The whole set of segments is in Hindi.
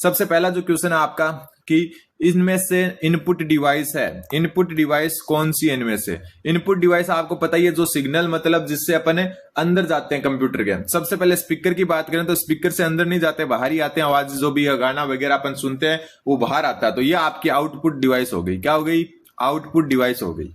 सबसे पहला जो क्वेश्चन है आपका कि इनमें से इनपुट डिवाइस है, इनपुट डिवाइस कौन सी है इनमें से? इनपुट डिवाइस आपको पता ही है, जो सिग्नल मतलब जिससे अपन अंदर जाते हैं कंप्यूटर के। सबसे पहले स्पीकर की बात करें तो स्पीकर से अंदर नहीं जाते, बाहर ही आते हैं। आवाज जो भी गाना वगैरह अपन सुनते हैं वो बाहर आता है। तो ये आपकी आउटपुट डिवाइस हो गई। क्या हो गई? आउटपुट डिवाइस हो गई।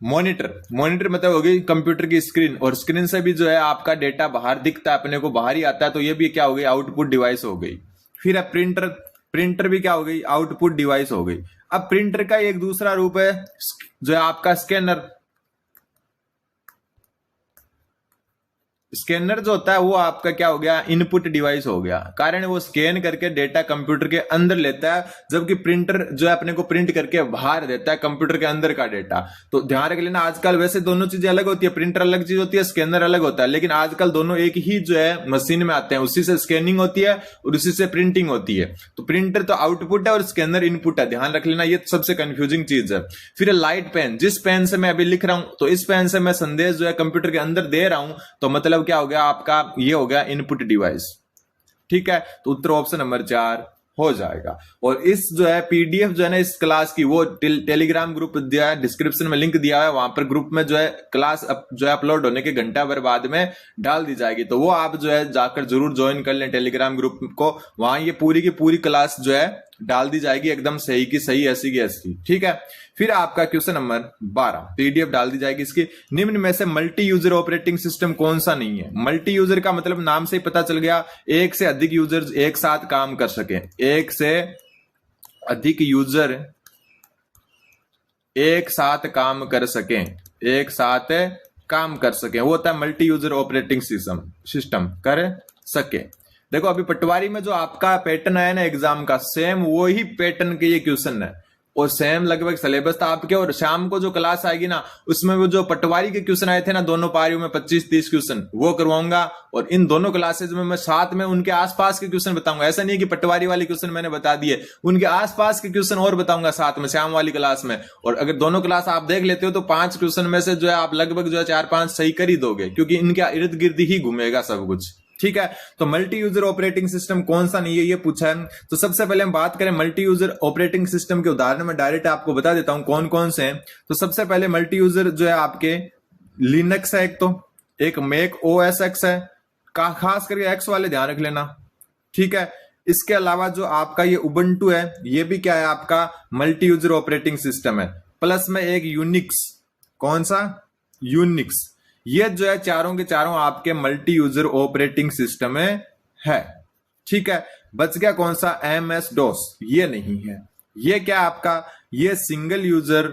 मॉनिटर, मॉनिटर मतलब हो गई कंप्यूटर की स्क्रीन, और स्क्रीन से भी जो है आपका डेटा बाहर दिखता है, अपने को बाहर ही आता है। तो ये भी क्या हो गई? आउटपुट डिवाइस हो गई। फिर है प्रिंटर, प्रिंटर भी क्या हो गई? आउटपुट डिवाइस हो गई। अब प्रिंटर का एक दूसरा रूप है जो है आपका स्कैनर। स्कैनर जो होता है वो आपका क्या हो गया? इनपुट डिवाइस हो गया। कारण वो स्कैन करके डेटा कंप्यूटर के अंदर लेता है, जबकि प्रिंटर जो है अपने को प्रिंट करके बाहर देता है कंप्यूटर के अंदर का डेटा। तो ध्यान रख लेना, आजकल वैसे दोनों चीजें अलग होती है, प्रिंटर अलग चीज होती है, स्कैनर अलग होता है, लेकिन आजकल दोनों एक ही जो है मशीन में आते हैं। उसी से स्कैनिंग होती है और उसी से प्रिंटिंग होती है। तो प्रिंटर तो आउटपुट है और स्कैनर इनपुट है, ध्यान रख लेना, ये सबसे कंफ्यूजिंग चीज है। फिर लाइट पेन, जिस पेन से मैं अभी लिख रहा हूं, तो इस पेन से मैं संदेश जो है कंप्यूटर के अंदर दे रहा हूं, तो मतलब क्या हो गया आपका? ये हो गया इनपुट डिवाइस। ठीक है, तो उत्तर ऑप्शन नंबर 4 हो जाएगा। और इस जो है पीडीएफ जो है ना इस क्लास की, वो टेलीग्राम ग्रुप दिया है, डिस्क्रिप्शन में लिंक दिया है, वहां पर ग्रुप में जो है क्लास जो है अपलोड होने के घंटा भर बाद में डाल दी जाएगी। तो वो आप जो है जाकर जरूर ज्वाइन कर लें टेलीग्राम ग्रुप को। वहां ये पूरी की पूरी क्लास जो है डाल दी जाएगी, एकदम सही की सही, ऐसी की ऐसी। ठीक है, फिर आपका क्वेश्चन नंबर 12 पीडीएफ डाल दी जाएगी इसकी। निम्न में से मल्टी यूजर ऑपरेटिंग सिस्टम कौन सा नहीं है? मल्टी यूजर का मतलब नाम से ही पता चल गया, एक से अधिक यूजर एक साथ काम कर सके। एक से अधिक यूजर एक साथ काम कर सके, एक साथ काम कर सके, वो होता है मल्टी यूजर ऑपरेटिंग सिस्टम कर सके। देखो अभी पटवारी में जो आपका पैटर्न आया ना एग्जाम का, सेम वही पैटर्न के ये क्वेश्चन है, और सेम लगभग सिलेबस था आपके। और शाम को जो क्लास आएगी ना, उसमें वो जो पटवारी के क्वेश्चन आए थे ना दोनों पारियों में 25-30 क्वेश्चन, वो करवाऊंगा। और इन दोनों क्लासेज में मैं साथ में उनके आसपास के क्वेश्चन बताऊंगा। ऐसा नहीं है कि पटवारी वाले क्वेश्चन मैंने बता दिए, उनके आसपास के क्वेश्चन और बताऊंगा साथ में शाम वाली क्लास में। और अगर दोनों क्लास आप देख लेते हो तो 5 क्वेश्चन में से जो है आप लगभग जो है 4-5 सही कर ही दोगे, क्योंकि इनके इर्द गिर्द ही घूमेगा सब कुछ। ठीक है, तो मल्टी यूजर ऑपरेटिंग सिस्टम कौन सा नहीं है ये पूछा है। तो सबसे पहले हम बात करें मल्टी यूजर ऑपरेटिंग सिस्टम के उदाहरण में डायरेक्ट आपको बता देता हूं कौन कौन से हैं। तो सबसे पहले मल्टी यूजर जो है आपके लिनक्स है, एक मैक ओएस एक्स है, खास करके एक्स वाले ध्यान रख लेना। ठीक है, इसके अलावा जो आपका ये उबंटू है, ये भी क्या है आपका मल्टी यूजर ऑपरेटिंग सिस्टम है। प्लस में एक यूनिक्स, कौन सा? यूनिक्स। ये जो है चारों के चारों आपके मल्टी यूजर ऑपरेटिंग सिस्टम है। ठीक है, बच गया कौन सा? एमएस डॉस, ये नहीं है। ये क्या आपका? ये सिंगल यूजर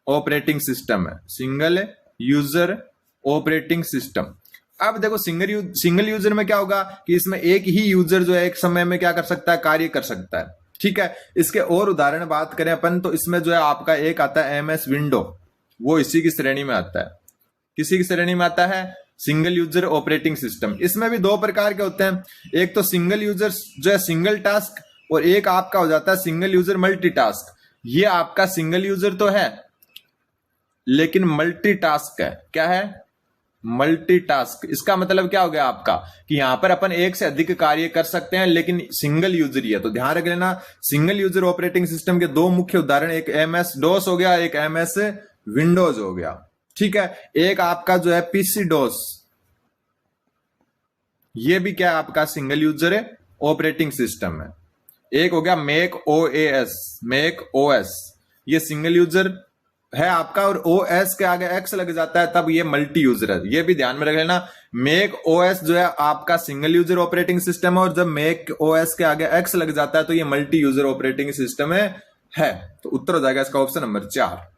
ऑपरेटिंग सिस्टम है, सिंगल यूजर ऑपरेटिंग सिस्टम। अब देखो सिंगल यूजर में क्या होगा कि इसमें एक ही यूजर जो है एक समय में क्या कर सकता है? कार्य कर सकता है। ठीक है, इसके और उदाहरण बात करें अपन तो इसमें जो है आपका एक आता है एमएस विंडो, वो इसी की श्रेणी में आता है। किसी की श्रेणी में आता है? Single user operating system. इसमें भी 2 प्रकार के होते हैं, एक तो सिंगल यूजर जो है सिंगल टास्क, और एक आपका हो जाता है सिंगल यूजर मल्टीटास्क। ये आपका सिंगल यूजर तो है लेकिन मल्टीटास्क है। क्या है? मल्टीटास्क। इसका मतलब क्या हो गया आपका कि यहां पर अपन एक से अधिक कार्य कर सकते हैं लेकिन सिंगल यूजर ही है। तो ध्यान रख लेना, सिंगल यूजर ऑपरेटिंग सिस्टम के 2 मुख्य उदाहरण, एक एमएस डॉस हो गया, एक एमएस विंडोज हो गया। ठीक है, एक आपका जो है पीसी डॉस, ये भी क्या आपका सिंगल यूजर ऑपरेटिंग सिस्टम है। एक हो गया मैक ओएस, मैक ओएस, ये सिंगल यूजर है आपका, और ओएस के आगे एक्स लग जाता है तब ये मल्टी यूजर है। ये भी ध्यान में रख लेना, मैक ओएस जो है आपका सिंगल यूजर ऑपरेटिंग सिस्टम है, और जब मैक ओएस के आगे एक्स लग जाता है तो ये मल्टी यूजर ऑपरेटिंग सिस्टम है। तो उत्तर हो जाएगा इसका ऑप्शन नंबर 4।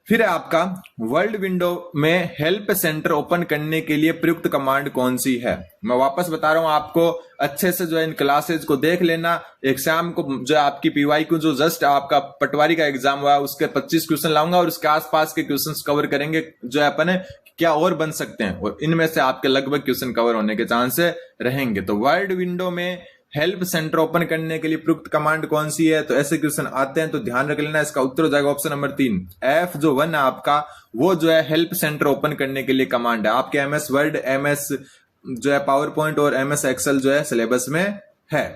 फिर है आपका वर्ल्ड विंडो में हेल्प सेंटर ओपन करने के लिए प्रयुक्त कमांड कौन सी है? मैं वापस बता रहा हूं आपको, अच्छे से जो है इन क्लासेज को देख लेना। एग्जाम को जो आपकी पीवाई को जो जस्ट आपका पटवारी का एग्जाम हुआ उसके 25 क्वेश्चन लाऊंगा और उसके आसपास के क्वेश्चंस कवर करेंगे जो है अपन क्या और बन सकते हैं, और इनमें से आपके लगभग क्वेश्चन कवर होने के चांस रहेंगे। तो वर्ल्ड विंडो में हेल्प सेंटर ओपन करने के लिए प्रयुक्त कमांड कौन सी है? तो ऐसे क्वेश्चन आते हैं तो ध्यान रख लेना, इसका उत्तर हो जाएगा ऑप्शन नंबर 3। F जो 1 है आपका, वो जो है हेल्प सेंटर ओपन करने के लिए कमांड है। आपके एमएस वर्ड, एमएस जो है पावर पॉइंट और एमएस एक्सेल जो है सिलेबस में है।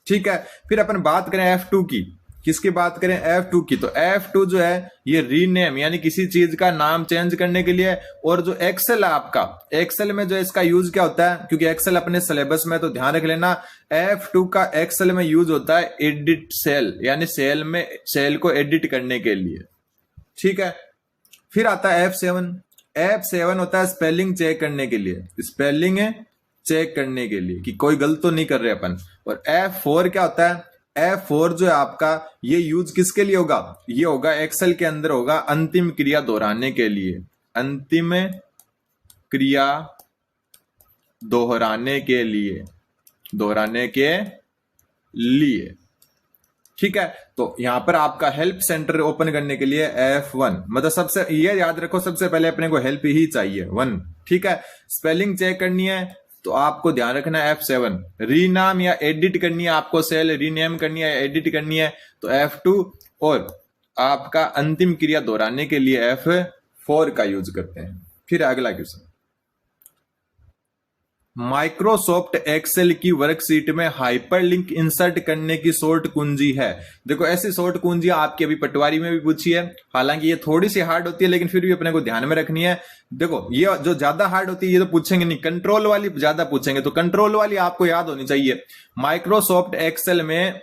ठीक है, फिर अपन बात करें F2 की। किसकी बात करें? F2 की। तो F2 जो है ये रीनेम यानी किसी चीज का नाम चेंज करने के लिए। और जो एक्सेल है आपका, एक्सेल में जो इसका यूज क्या होता है, क्योंकि एक्सेल अपने सिलेबस में, तो ध्यान रख लेना F2 का एक्सेल में यूज होता है एडिट सेल, यानी सेल में सेल को एडिट करने के लिए। ठीक है, फिर आता है F7। F7 होता है स्पेलिंग चेक करने के लिए, स्पेलिंग चेक करने के लिए कि कोई गलत तो नहीं कर रहे अपन। और F4 क्या होता है? F4 जो है आपका, ये यूज किसके लिए होगा? ये होगा एक्सेल के अंदर होगा अंतिम क्रिया दोहराने के लिए, अंतिम क्रिया दोहराने के लिए, दोहराने के लिए। ठीक है, तो यहां पर आपका हेल्प सेंटर ओपन करने के लिए F1, मतलब सबसे ये याद रखो, सबसे पहले अपने को हेल्प ही चाहिए 1। ठीक है, स्पेलिंग चेक करनी है तो आपको ध्यान रखना है F7। रीनाम या एडिट करनी है आपको, सेल रीनेम करनी है, एडिट करनी है तो F2। और आपका अंतिम क्रिया दोहराने के लिए F4 का यूज करते हैं। फिर अगला क्वेश्चन, माइक्रोसॉफ्ट एक्सेल की वर्कशीट में हाइपरलिंक इंसर्ट करने की शॉर्ट कुंजी है। देखो ऐसी शॉर्ट कुंजी आपकी अभी पटवारी में भी पूछी है, हालांकि ये थोड़ी सी हार्ड होती है लेकिन फिर भी अपने को ध्यान में रखनी है। देखो ये जो ज्यादा हार्ड होती है ये तो पूछेंगे नहीं, कंट्रोल वाली ज्यादा पूछेंगे, तो कंट्रोल वाली आपको याद होनी चाहिए। माइक्रोसॉफ्ट एक्सेल में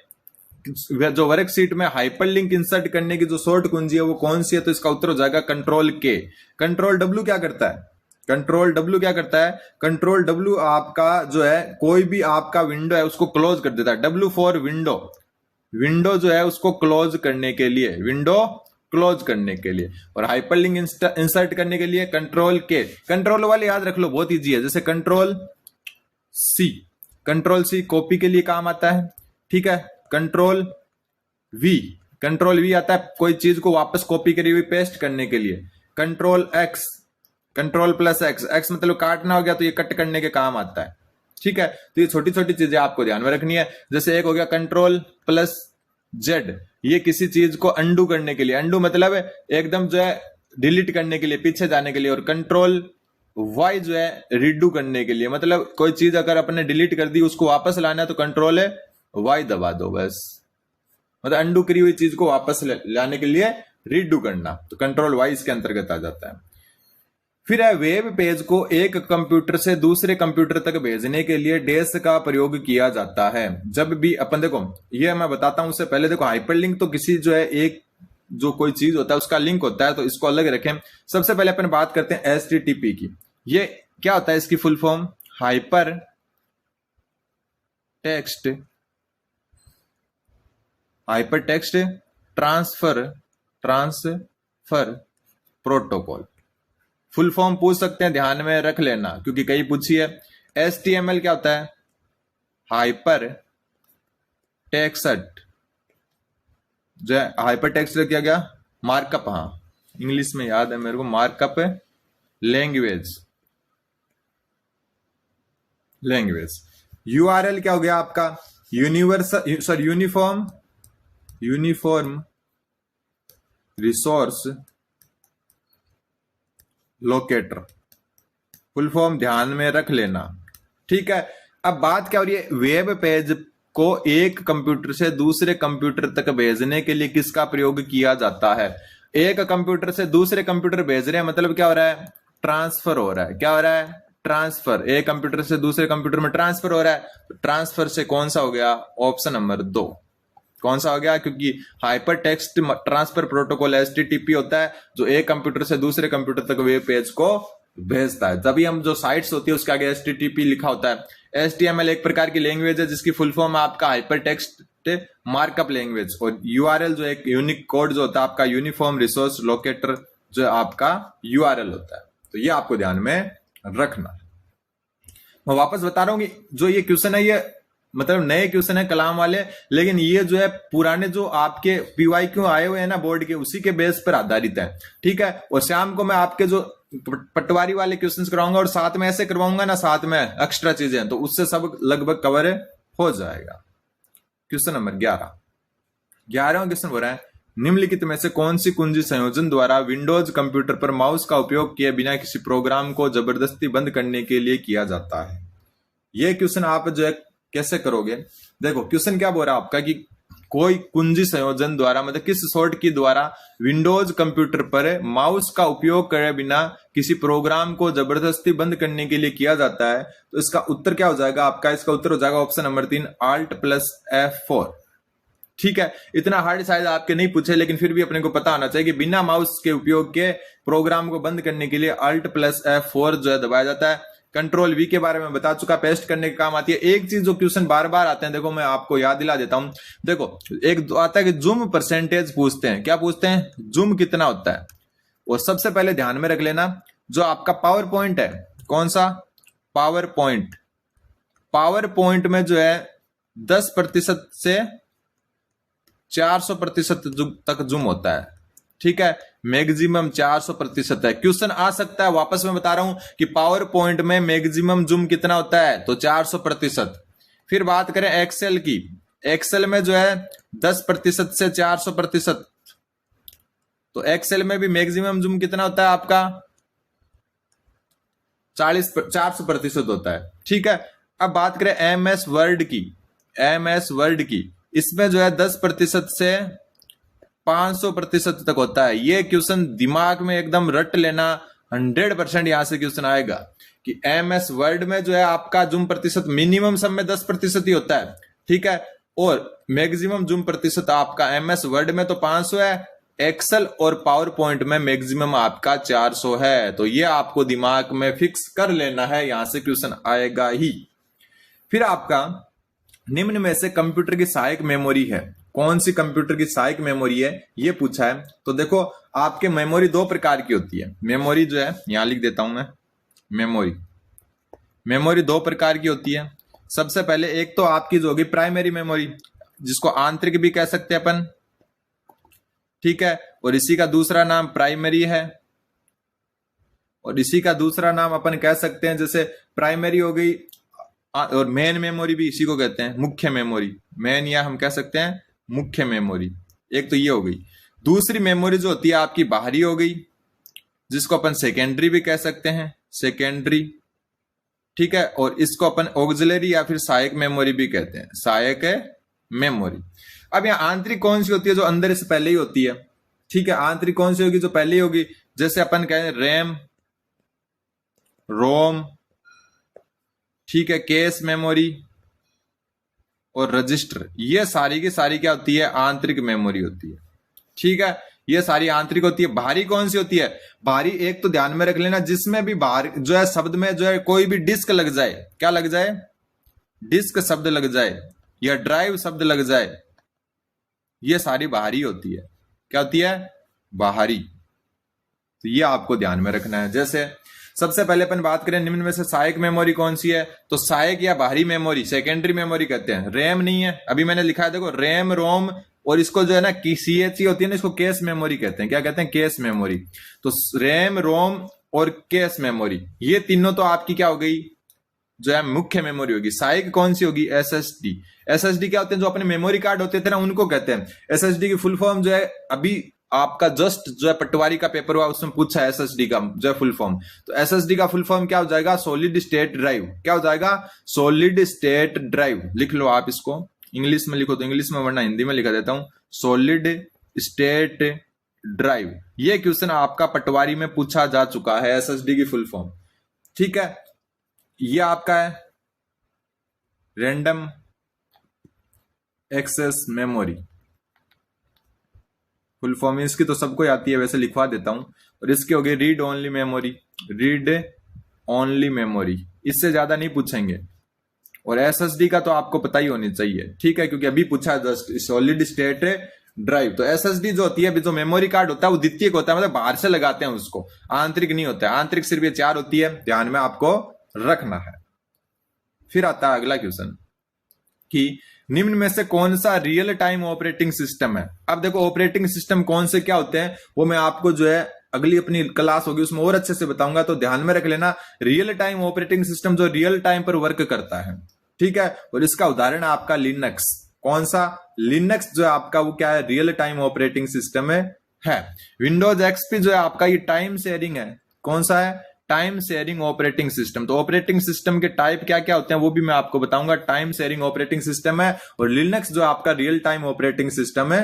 जो वर्कशीट में हाइपरलिंक इंसर्ट करने की जो शॉर्ट कुंजी है वो कौन सी है? तो इसका उत्तर हो जाएगा कंट्रोल के। कंट्रोल डब्ल्यू क्या करता है? कंट्रोल डब्ल्यू क्या करता है? कंट्रोल डब्ल्यू आपका जो है कोई भी आपका विंडो है उसको क्लोज कर देता है। डब्ल्यू फॉर विंडो, विंडो जो है उसको क्लोज करने के लिए, विंडो क्लोज करने के लिए। और हाइपरलिंक इंसर्ट करने के लिए कंट्रोल के। कंट्रोल वाले याद रख लो, बहुत इजी है, जैसे control C, control C copy के लिए काम आता है। ठीक है, कंट्रोल वी, कंट्रोल वी आता है कोई चीज को वापस कॉपी करी हुई पेस्ट करने के लिए। Control x, control plus x, x मतलब काटना हो गया तो ये कट करने के काम आता है। ठीक है, तो ये छोटी छोटी चीजें आपको ध्यान में रखनी है। जैसे एक हो गया कंट्रोल प्लस जेड, ये किसी चीज को अंडू करने के लिए, अंडू मतलब एकदम जो है डिलीट करने के लिए, पीछे जाने के लिए। और कंट्रोल वाई जो है रिडू करने के लिए, मतलब कोई चीज अगर अपने डिलीट कर दी उसको वापस लाना है तो कंट्रोल वाई दबा दो बस, मतलब अंडू करी हुई चीज को वापस लाने के लिए रीडू करना, तो कंट्रोल वाई इसके अंतर्गत आ जाता है। फिर है वेब पेज को एक कंप्यूटर से दूसरे कंप्यूटर तक भेजने के लिए डैश का प्रयोग किया जाता है। जब भी अपन, देखो ये मैं बताता हूं उससे पहले, देखो हाइपरलिंक तो किसी जो है एक जो कोई चीज होता है उसका लिंक होता है, तो इसको अलग रखें। सबसे पहले अपन बात करते हैं HTTP की। ये क्या होता है? इसकी full form hyper text, hyper text transfer protocol. Full form पूछ सकते हैं, ध्यान में रख लेना क्योंकि कई पूछी है। HTML क्या होता है? हाइपर टेक्स्ट, जो हाइपर टेक्स्ट किया गया मार्कअप, हाँ इंग्लिश में याद है मेरे को, मार्कअप लैंग्वेज। URL क्या हो गया आपका? Universal uniform resource locator, full form ध्यान में रख लेना। ठीक है, अब बात क्या हो रही है? वेब पेज को एक कंप्यूटर से दूसरे कंप्यूटर तक भेजने के लिए किसका प्रयोग किया जाता है? एक कंप्यूटर से दूसरे कंप्यूटर भेज रहे हैं, मतलब क्या हो रहा है? ट्रांसफर हो रहा है। क्या हो रहा है? ट्रांसफर। एक कंप्यूटर से दूसरे कंप्यूटर में ट्रांसफर हो रहा है। ट्रांसफर से कौन सा हो गया? Option number 2। कौन सा हो गया? क्योंकि hyper text transfer protocol HTTP होता है जो एक कंप्यूटर से दूसरे कंप्यूटर तक वेब पेज को भेजता है। तभी हम जो साइट्स होती है उसके आगे HTTP लिखा होता है। HTML एक प्रकार की लैंग्वेज है जिसकी फुल फॉर्म आपका हाइपर टेक्स्ट मार्कअप लैंग्वेज। और URL जो एक यूनिक कोड जो होता है आपका यूनिफॉर्म रिसोर्स लोकेटर, जो आपका URL होता है। तो ये आपको ध्यान में रखना। मैं वापस बता रहा हूं कि जो ये क्वेश्चन है ये मतलब नए क्वेश्चन है कलाम वाले, लेकिन ये जो है पुराने जो आपके PYQ आए हुए हैं ना बोर्ड के, उसी के बेस पर आधारित है। ठीक है, और शाम को मैं आपके जो पटवारी वाले क्वेश्चंस कराऊंगा और साथ में ऐसे करवाऊंगा ना, साथ में एक्स्ट्रा चीजें, तो उससे सब लगभग कवर हो जाएगा। क्वेश्चन नंबर 11वां क्वेश्चन हो रहा है, निम्नलिखित में से कौन सी कुंजी संयोजन द्वारा विंडोज कंप्यूटर पर माउस का उपयोग किए बिना किसी प्रोग्राम को जबरदस्ती बंद करने के लिए किया जाता है? यह क्वेश्चन आप जो है कैसे करोगे? देखो क्वेश्चन क्या बोल रहा है आपका कि कोई कुंजी संयोजन द्वारा मतलब किस सॉर्ट की द्वारा विंडोज कंप्यूटर पर माउस का उपयोग करे बिना किसी प्रोग्राम को जबरदस्ती बंद करने के लिए किया जाता है, तो इसका उत्तर क्या हो जाएगा आपका? इसका उत्तर हो जाएगा ऑप्शन नंबर 3 Alt+F4। ठीक है, इतना हार्ड शायद आपके नहीं पूछे, लेकिन फिर भी अपने को पता होना चाहिए कि बिना माउस के उपयोग के प्रोग्राम को बंद करने के लिए Alt+F4 जो है दबाया जाता है। कंट्रोल वी के बारे में बता चुका, पेस्ट करने के काम आती है। एक चीज जो क्वेश्चन बार बार आते हैं, देखो मैं आपको याद दिला देता हूं। देखो एक आता है कि जूम परसेंटेज पूछते हैं। क्या पूछते हैं? जूम कितना होता है। और सबसे पहले ध्यान में रख लेना, जो आपका पावर पॉइंट है, कौन सा? Power point. पावर पॉइंट में जो है 10% से 400% तक जूम होता है। ठीक है, मैक्सिमम 400% है। क्वेश्चन आ सकता है, वापस मैं बता रहा हूं कि पावर पॉइंट में मैक्सिमम जूम कितना होता है, तो 400%। फिर बात करें एक्सेल की, एक्सेल में जो है 10% से 400%, तो एक्सेल में भी मैक्सिमम जूम कितना होता है आपका? 400% होता है। ठीक है, अब बात करें एमएस वर्ड की, एमएस वर्ड की, इसमें जो है 10% से 500% तक होता है। ये क्वेश्चन दिमाग में एकदम रट लेना, 100% यहां से क्वेश्चन आएगा कि एमएस वर्ड में जो है आपका जूम प्रतिशत मिनिमम सब में 10% ही होता है। ठीक है, और मैक्सिमम जूम प्रतिशत आपका एमएस वर्ड में तो 500 है, एक्सेल और पावर पॉइंट में मैक्सिमम आपका 400 है। तो ये आपको दिमाग में फिक्स कर लेना है, यहां से क्वेश्चन आएगा ही। फिर आपका निम्न में से कंप्यूटर की सहायक मेमोरी है, कौन सी कंप्यूटर की सहायक मेमोरी है, ये पूछा है। तो देखो आपके मेमोरी दो प्रकार की होती है। मेमोरी जो है यहां लिख देता हूं मैं, मेमोरी दो प्रकार की होती है। सबसे पहले एक तो आपकी जो होगी प्राइमरी मेमोरी, जिसको आंतरिक भी कह सकते हैं अपन। ठीक है, और इसी का दूसरा नाम प्राइमरी है, और इसी का दूसरा नाम अपन कह सकते हैं, जैसे प्राइमरी हो गई, और मेन मेमोरी भी इसी को कहते हैं, मुख्य मेमोरी। मेन या हम कह सकते हैं मुख्य मेमोरी। एक तो ये हो गई। दूसरी मेमोरी जो होती है आपकी बाहरी हो गई, जिसको अपन सेकेंडरी भी कह सकते हैं, सेकेंडरी। ठीक है, और इसको अपन ऑक्सिलरी या फिर सहायक मेमोरी भी कहते हैं, सहायक मेमोरी। अब यहाँ आंतरिक कौन सी होती है? जो अंदर से पहले ही होती है। ठीक है, आंतरिक कौन सी होगी? जो पहले ही होगी, जैसे अपन कहें रैम, रोम, ठीक है, केस मेमोरी और रजिस्टर। ये सारी की सारी क्या होती है? आंतरिक मेमोरी होती है। ठीक है, ये सारी आंतरिक होती है। बाहरी कौन सी होती है? बाहरी एक तो ध्यान में रख लेना, जिसमें भी बाहर जो है शब्द में जो है कोई भी डिस्क लग जाए, क्या लग जाए? डिस्क शब्द लग जाए या ड्राइव शब्द लग जाए, ये सारी बाहरी होती है। क्या होती है? बाहरी। तो ये आपको ध्यान में रखना है। जैसे सबसे पहले अपन बात करें निम्न में से सहायक मेमोरी कौन सी है, तो सहायक या बाहरी मेमोरी सेकेंडरी मेमोरी कहते हैं। रैम नहीं है, अभी मैंने लिखा है देखो, रैम, रोम, और इसको जो है ना CH होती है ना, इसको केस मेमोरी कहते हैं। क्या कहते हैं? Case memory. तो रैम, रोम और केस मेमोरी, ये तीनों तो आपकी क्या हो गई? जो है मुख्य मेमोरी होगी। सहायक कौन सी होगी? SSD। SSD क्या होते हैं? जो अपने मेमोरी कार्ड होते थे ना, उनको कहते हैं। SSD की फुल फॉर्म जो है, अभी आपका जस्ट जो है पटवारी का पेपर हुआ उसमें पूछा है SSD का जो है फुल फॉर्म। तो SSD का फुल फॉर्म क्या हो जाएगा? Solid state drive. क्या हो जाएगा? Solid state drive. लिख लो आप इसको, इंग्लिश में लिखो तो इंग्लिश में, वरना हिंदी में लिखा देता हूं, सॉलिड स्टेट ड्राइव। ये क्वेश्चन आपका पटवारी में पूछा जा चुका है, SSD की फुल फॉर्म। ठीक है, ये आपका है random access memory. Full form इसकी तो सबको आती है, वैसे लिखवा देता हूं। और इसकी हो गई read only memory, read only memory. इससे ज्यादा नहीं पूछेंगे। और SSD का तो आपको पता ही होनी चाहिए। ठीक है, क्योंकि अभी पूछा जस्ट सॉलिड स्टेट ड्राइव। तो SSD जो होती है, जो मेमोरी कार्ड होता है, वो द्वितीयक होता है, मतलब बाहर से लगाते हैं उसको, आंतरिक नहीं होता है। आंतरिक सिर्फ ये 4 होती है, ध्यान में आपको रखना है। फिर आता है अगला क्वेश्चन कि निम्न में से कौन सा रियल टाइम ऑपरेटिंग सिस्टम है। अब देखो ऑपरेटिंग सिस्टम कौन से क्या होते हैं, वो मैं आपको जो है अगली अपनी क्लास होगी उसमें और अच्छे से बताऊंगा। तो ध्यान में रख लेना, रियल टाइम ऑपरेटिंग सिस्टम जो रियल टाइम पर वर्क करता है। ठीक है, और इसका उदाहरण है आपका लिनक्स। कौन सा? लिनक्स जो है आपका वो क्या है? रियल टाइम ऑपरेटिंग सिस्टम है। विंडोज XP जो है आपका ये टाइम शेयरिंग है। कौन सा है? Time sharing operating system. तो ऑपरेटिंग सिस्टम के टाइप क्या क्या होते हैं वो भी मैं आपको बताऊंगा। टाइम शेयरिंग ऑपरेटिंग सिस्टम है और लिनक्स जो आपका रियल टाइम ऑपरेटिंग सिस्टम है।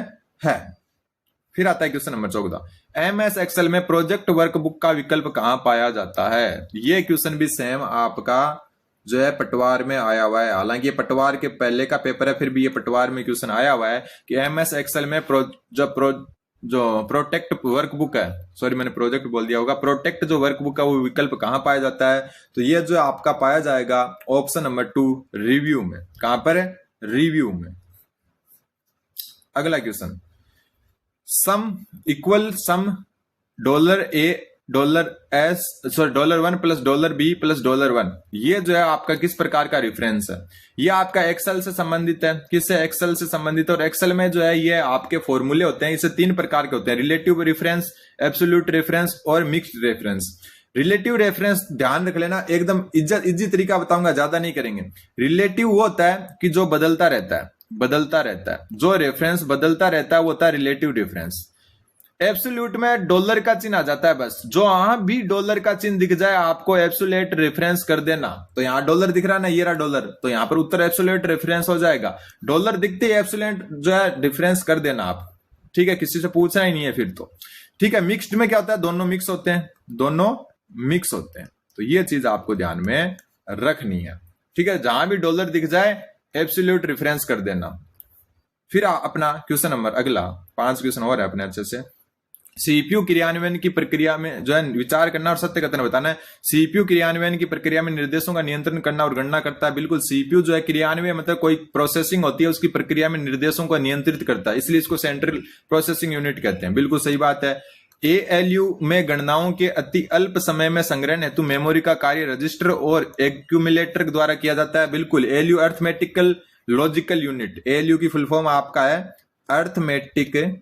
फिर आता है क्वेश्चन नंबर 14, एमएस एक्सेल में प्रोजेक्ट वर्कबुक का विकल्प कहां पाया जाता है। ये क्वेश्चन भी सेम आपका जो है पटवार में आया हुआ है। हालांकि ये पटवार के पहले का पेपर है, फिर भी ये पटवार में क्वेश्चन आया हुआ है कि एमएस एक्सेल में जो प्रोटेक्ट वर्कबुक है, सॉरी मैंने प्रोजेक्ट बोल दिया होगा, प्रोटेक्ट जो वर्कबुक है वो विकल्प कहां पाया जाता है। तो ये जो आपका पाया जाएगा ऑप्शन नंबर 2 रिव्यू में। कहां पर है? रिव्यू में। अगला क्वेश्चन, सम इक्वल सम $1 प्लस $B प्लस $1, ये जो है आपका किस प्रकार का रेफरेंस है। ये आपका एक्सेल से संबंधित है। किससे? एक्सेल से संबंधित। और एक्सेल में जो है ये आपके फॉर्मूले होते हैं, इसे 3 प्रकार के होते हैं, रिलेटिव रेफरेंस, एब्सोल्यूट रेफरेंस और मिक्स्ड रेफरेंस। रिलेटिव रेफरेंस ध्यान रख लेना, एकदम इजी तरीका बताऊंगा, ज्यादा नहीं करेंगे। रिलेटिव वो होता है कि जो बदलता रहता है, जो रेफरेंस बदलता रहता है वो होता है रिलेटिव रेफरेंस। एब्सोल्यूट में डॉलर का चिन्ह आ जाता है, बस जो वहां भी डॉलर का चिन्ह दिख जाए आपको एब्सोल्यूट रेफरेंस कर देना। तो यहां डॉलर दिख रहा है ना, ये रहा डॉलर, तो यहां पर उत्तर एब्सोल्यूट रेफरेंस हो जाएगा। डॉलर दिखते ही एब्सोल्यूट जो है डिफरेंस कर देना आप, ठीक है, किसी से पूछना ही नहीं है फिर तो, ठीक है। मिक्स्ड में क्या होता है? दोनों मिक्स होते हैं, तो ये चीज आपको ध्यान में रखनी है, ठीक है। जहां भी डॉलर दिख जाए एब्सोल्यूट रेफरेंस कर देना। फिर अपना क्वेश्चन नंबर अगला 5 क्वेश्चन और है अपने अच्छे से। सीपीयू क्रियान्वयन की प्रक्रिया में जो है विचार करना और सत्य कथन बताना है। सीपीयू क्रियान्वयन की प्रक्रिया में निर्देशों का नियंत्रण करना और गणना करता है। बिल्कुल, सीपीयू जो है क्रियान्वयन मतलब कोई प्रोसेसिंग होती है, उसकी प्रक्रिया में निर्देशों को नियंत्रित करता है, इसलिए इसको सेंट्रल प्रोसेसिंग यूनिट कहते हैं। बिल्कुल सही बात है। एएलयू में गणनाओं के अति अल्प समय में संग्रहण हेतु मेमोरी का कार्य रजिस्टर और एक्यूमुलेटर द्वारा किया जाता है। बिल्कुल, ALU arithmetical logical unit, ALU की फुल फॉर्म आपका है अर्थमेटिक,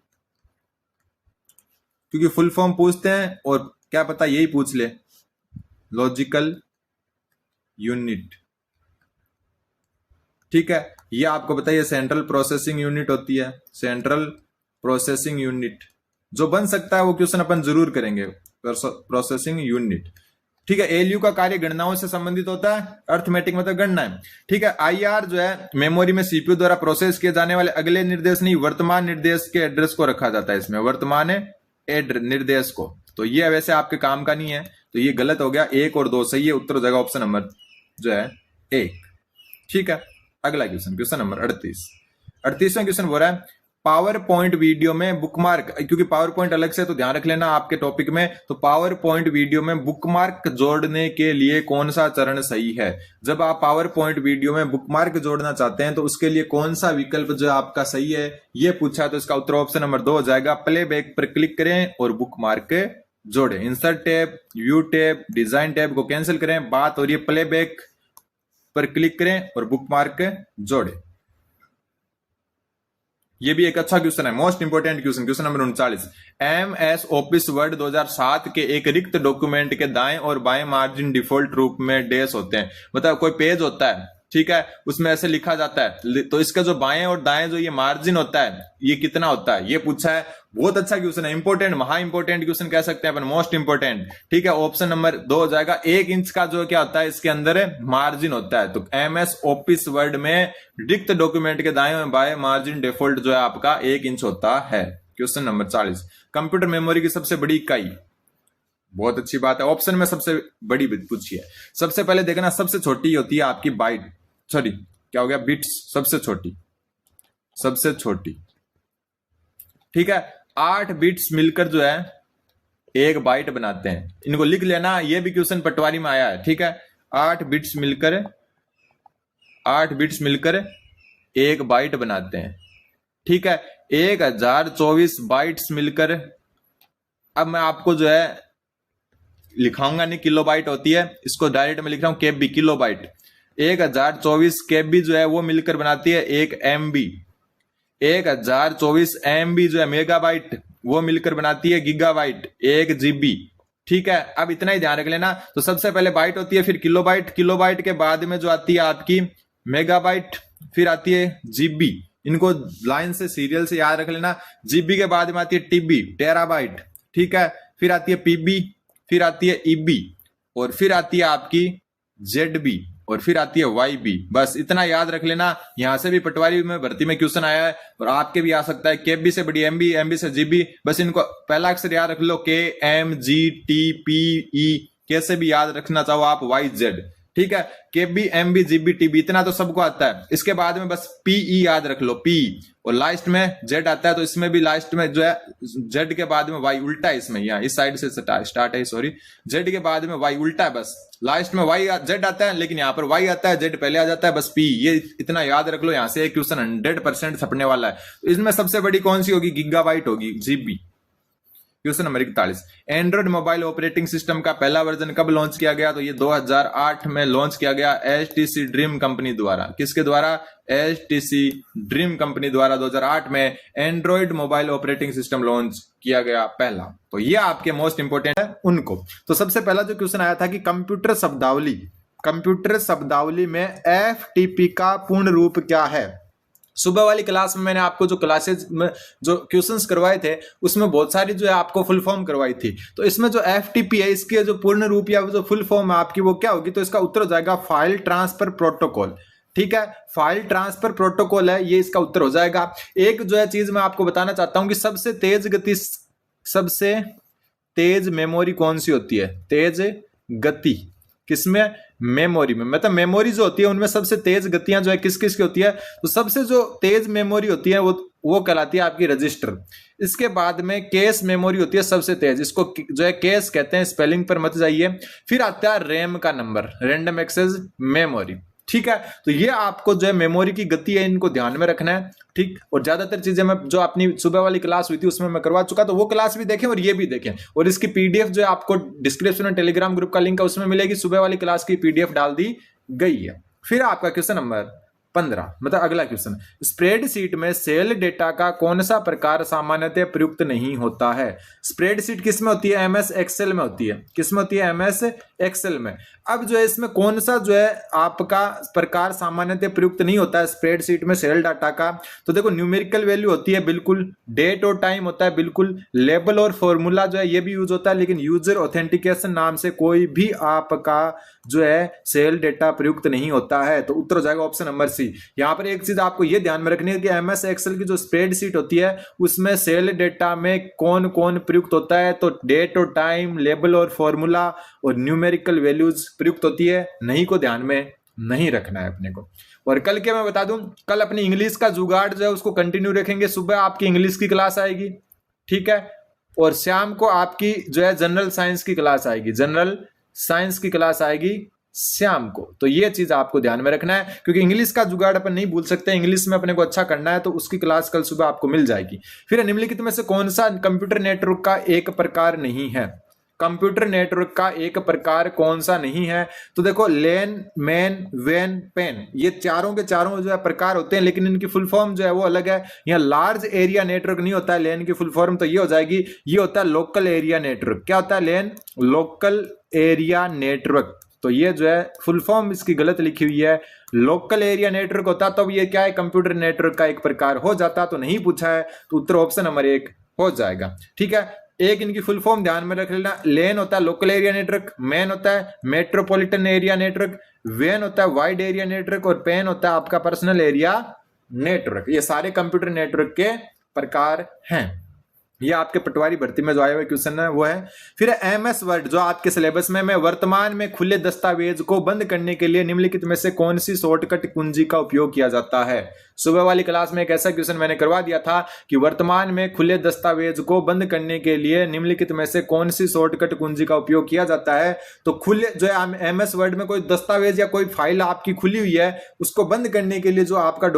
क्योंकि फुल फॉर्म पूछते हैं और क्या पता यही पूछ ले, लॉजिकल यूनिट, ठीक है। ये आपको बताइए सेंट्रल प्रोसेसिंग यूनिट होती है, सेंट्रल प्रोसेसिंग यूनिट। जो बन सकता है वो क्वेश्चन अपन जरूर करेंगे, प्रोसेसिंग यूनिट, ठीक है। एएलयू का कार्य गणनाओं से संबंधित होता है, अर्थमेटिक मतलब गणना है, ठीक है। आईआर जो है मेमोरी में सीपीयू द्वारा प्रोसेस किए जाने वाले अगले निर्देश नहीं, वर्तमान निर्देश के एड्रेस को रखा जाता है इसमें, वर्तमान निर्देश को। तो ये वैसे आपके काम का नहीं है, तो ये गलत हो गया। 1 और 2 सही है, उत्तर हो जाएगा ऑप्शन नंबर जो है 1, ठीक है। अगला क्वेश्चन, क्वेश्चन नंबर 38वां क्वेश्चन बोल रहा है पावर पॉइंट वीडियो में बुकमार्क, क्योंकि पावर पॉइंट अलग से तो ध्यान रख लेना आपके टॉपिक में। तो पावर पॉइंट वीडियो में बुकमार्क जोड़ने के लिए कौन सा चरण सही है। जब आप पावर पॉइंट वीडियो में बुकमार्क जोड़ना चाहते हैं तो उसके लिए कौन सा विकल्प जो आपका सही है ये पूछा, तो इसका उत्तर ऑप्शन नंबर 2 हो जाएगा। प्लेबैक पर क्लिक करें और बुकमार्क जोड़े। Insert tab, view tab, design tab को कैंसिल करें, बात हो रही है प्लेबैक पर क्लिक करें और बुकमार्क जोड़े। ये भी एक अच्छा क्वेश्चन है, most important question. Question number 39, MS office word 2007 के एक रिक्त डॉक्यूमेंट के दाएं और बाएं मार्जिन डिफॉल्ट रूप में डैश होते हैं। मतलब कोई पेज होता है, ठीक है, उसमें ऐसे लिखा जाता है, तो इसका जो बाएं और दाएं जो ये मार्जिन होता है ये कितना होता है, ये पूछा है। बहुत अच्छा क्वेश्चन है, इंपोर्टेंट, महा इंपोर्टेंट क्वेश्चन कह सकते हैं अपन, मोस्ट इंपोर्टेंट, ठीक है। ऑप्शन नंबर 2 हो जाएगा। 1 इंच का जो क्या होता है इसके अंदर मार्जिन होता है। तो एमएस ऑफिस वर्ड में रिक्त डॉक्यूमेंट के दाएं और बाएं मार्जिन डिफॉल्ट जो है आपका 1 इंच होता है। क्वेश्चन नंबर 40, कंप्यूटर मेमोरी की सबसे बड़ी इकाई। बहुत अच्छी बात है, ऑप्शन में सबसे बड़ी पूछी है। सबसे पहले देखना, सबसे छोटी होती है आपकी बाइट, सॉरी क्या हो गया, बिट्स, सबसे छोटी, ठीक है। 8 बिट्स मिलकर जो है 1 बाइट बनाते हैं। इनको लिख लेना, ये भी क्वेश्चन पटवारी में आया है, ठीक है। 8 बिट्स मिलकर 1 बाइट बनाते हैं, ठीक है। 1024 बाइट्स मिलकर, अब मैं आपको जो है लिखाऊंगा नहीं, किलोबाइट होती है, इसको डायरेक्ट में लिख रहा हूं केबी, किलोबाइट। 1024 केबी जो है वो मिलकर बनाती है 1 MB। 1024 MB जो है मेगाबाइट, वो मिलकर बनाती है गीगाबाइट, 1 GB, ठीक है। अब इतना ही ध्यान रख लेना। तो सबसे पहले बाइट होती है, फिर किलोबाइट, किलोबाइट के बाद में जो आती है आपकी मेगाबाइट, फिर आती है GB। इनको लाइन से सीरियल से याद रख लेना। GB के बाद में आती है TB, टेराबाइट, ठीक है। फिर आती है PB, फिर आती है EB, और फिर आती है आपकी ZB और फिर आती है YB। बस इतना याद रख लेना। यहां से भी पटवारी में भर्ती में क्वेश्चन आया है और आपके भी आ सकता है। KB से बड़ी MB, MB से GB। बस इनको पहला अक्षर याद रख लो, KMGTPE। कैसे भी याद रखना चाहो आप, YZ। ठीक है, KB MB GB TB इतना तो सबको आता है। इसके बाद में बस PE याद रख लो, P, और लास्ट में Z आता है, तो इसमें भी लास्ट में जो है Z के बाद में Y उल्टा है। इसमें यहाँ इस साइड से स्टार्ट है, सॉरी, Z के बाद में Y उल्टा है, बस लास्ट में Z आता है, लेकिन यहाँ पर Y आता है, Z पहले आ जाता है, बस P। ये इतना याद रख लो। यहाँ से एक क्वेश्चन 100% छपने वाला है। तो इसमें सबसे बड़ी कौन सी होगी? गीगाबाइट होगी, GB। Question number 41, Android mobile operating system का पहला वर्जन कब लॉन्च किया गया? तो ये 2008 में लॉन्च किया गया HTC ड्रीम कंपनी द्वारा। किसके द्वारा? HTC ड्रीम कंपनी द्वारा 2008 में Android mobile operating system launch किया गया पहला। तो ये आपके मोस्ट इंपोर्टेंट है उनको। तो सबसे पहला जो क्वेश्चन आया था कि कंप्यूटर शब्दावली में FTP का पूर्ण रूप क्या है? सुबह वाली क्लास में मैंने आपको जो क्लासेज में जो क्वेश्चंस करवाए थे उसमें बहुत सारी जो है आपको फुल फॉर्म करवाई थी। तो इसमें जो FTP है इसके जो पूर्ण रूप या जो फुल फॉर्म है आपकी वो क्या होगी? तो इसका उत्तर हो जाएगा फाइल ट्रांसफर प्रोटोकॉल। ठीक है, फाइल ट्रांसफर प्रोटोकॉल है, ये इसका उत्तर हो जाएगा। एक जो है चीज मैं आपको बताना चाहता हूं कि सबसे तेज मेमोरी कौन सी होती है? तेज गति किसमें? मेमोरी में। मतलब मेमोरी जो होती है उनमें सबसे तेज गतियां जो है किस किस की होती है? तो सबसे जो तेज मेमोरी होती है वो कहलाती है आपकी रजिस्टर। इसके बाद में केस मेमोरी होती है सबसे तेज, इसको जो है केस कहते हैं, स्पेलिंग पर मत जाइए। फिर आता है रैम का नंबर, रैंडम एक्सेस मेमोरी। ठीक है, तो ये आपको जो है मेमोरी की गति है इनको ध्यान में रखना है। ठीक, और ज्यादातर चीजें मैं जो अपनी सुबह वाली क्लास हुई थी उसमें मैं करवा चुका, तो वो क्लास भी देखें और ये भी देखें। और इसकी PDF जो है आपको डिस्क्रिप्शन में टेलीग्राम ग्रुप का लिंक है उसमें मिलेगी। सुबह वाली क्लास की PDF डाल दी गई है। फिर आपका क्वेश्चन नंबर 15, मतलब अगला क्वेश्चन, स्प्रेडशीट में सेल डेटा का कौन सा प्रकार सामान्यतः प्रयुक्त नहीं होता है? स्प्रेडशीट किस में होती है? MS एक्सेल में होती है। किस में होती है? MS एक्सेल में। अब जो है इसमें कौन सा जो है आपका प्रकार सामान्यतः प्रयुक्त नहीं होता है स्प्रेडशीट में सेल डाटा का? तो देखो, न्यूमेरिकल वैल्यू होती है बिल्कुल, डेट और टाइम होता है बिल्कुल, लेबल और फॉर्मूला जो है ये भी यूज होता है, लेकिन यूजर ऑथेंटिकेशन नाम से कोई भी आपका जो है सेल डेटा प्रयुक्त नहीं होता है। तो उत्तर हो जाएगा ऑप्शन नंबर सी। यहां पर एक चीज आपको ये ध्यान में रखनी है कि MS एक्सेल की जो स्प्रेडशीट होती है उसमें सेल डेटा में कौन कौन प्रयुक्त होता है? तो डेट और टाइम, लेबल और फॉर्मूला और न्यूमेरिकल वैल्यूज प्रयुक्त होती है, नहीं को ध्यान में नहीं रखना है अपने को। और कल के मैं बता दूं, कल अपनी इंग्लिश का जुगाड़ जो है उसको कंटिन्यू रखेंगे। सुबह आपकी इंग्लिश की क्लास आएगी, ठीक है, और शाम को आपकी जो है जनरल साइंस की क्लास आएगी, जनरल साइंस की क्लास आएगी शाम को। तो ये चीज आपको ध्यान में रखना है, क्योंकि इंग्लिश का जुगाड़ अपन नहीं भूल सकते। इंग्लिश में अपने को अच्छा करना है तो उसकी क्लास कल सुबह आपको मिल जाएगी। फिर निम्नलिखित में से कौन सा कंप्यूटर नेटवर्क का एक प्रकार नहीं है? कंप्यूटर नेटवर्क का एक प्रकार कौन सा नहीं है? तो देखो, लेन, मैन, वैन, पेन, ये चारों के चारों जो है प्रकार होते हैं, लेकिन इनकी फुल फॉर्म जो है वो अलग है। यहाँ लार्ज एरिया नेटवर्क नहीं होता है लेन की फुल फॉर्म, तो ये हो जाएगी, ये होता है लोकल एरिया नेटवर्क। क्या होता है? लेन, लोकल एरिया नेटवर्क। तो ये जो है फुल फॉर्म इसकी गलत लिखी हुई है, लोकल एरिया नेटवर्क होता, तो अब ये क्या है? कंप्यूटर नेटवर्क का एक प्रकार हो जाता। तो नहीं पूछा है, तो उत्तर ऑप्शन नंबर 1 हो जाएगा। ठीक है, एक इनकी फुल फॉर्म ध्यान में रख लेना। लेन होता है लोकल एरिया नेटवर्क, मैन होता है मेट्रोपॉलिटन एरिया नेटवर्क, वैन होता है वाइड एरिया नेटवर्क, और पेन होता है आपका पर्सनल एरिया नेटवर्क। ये सारे कंप्यूटर नेटवर्क के प्रकार हैं। ये आपके पटवारी भर्ती में जो आया हुआ क्वेश्चन है वो है। फिर MS वर्ड जो आपके सिलेबस में वर्तमान में खुले दस्तावेज को बंद करने के लिए निम्नलिखित में से कौन सी शॉर्टकट कुंजी का उपयोग किया जाता है? सुबह वाली क्लास में एक ऐसा क्वेश्चन मैंने करवा दिया था कि वर्तमान में खुले दस्तावेज को बंद करने के लिए निम्नलिखित में से कौन सी शॉर्टकट कुंजी का उपयोग किया जाता है? तो खुले जो है MS वर्ड में कोई दस्तावेज या कोई फाइल आपकी खुली हुई है, उसको बंद करने के लिए जो आपका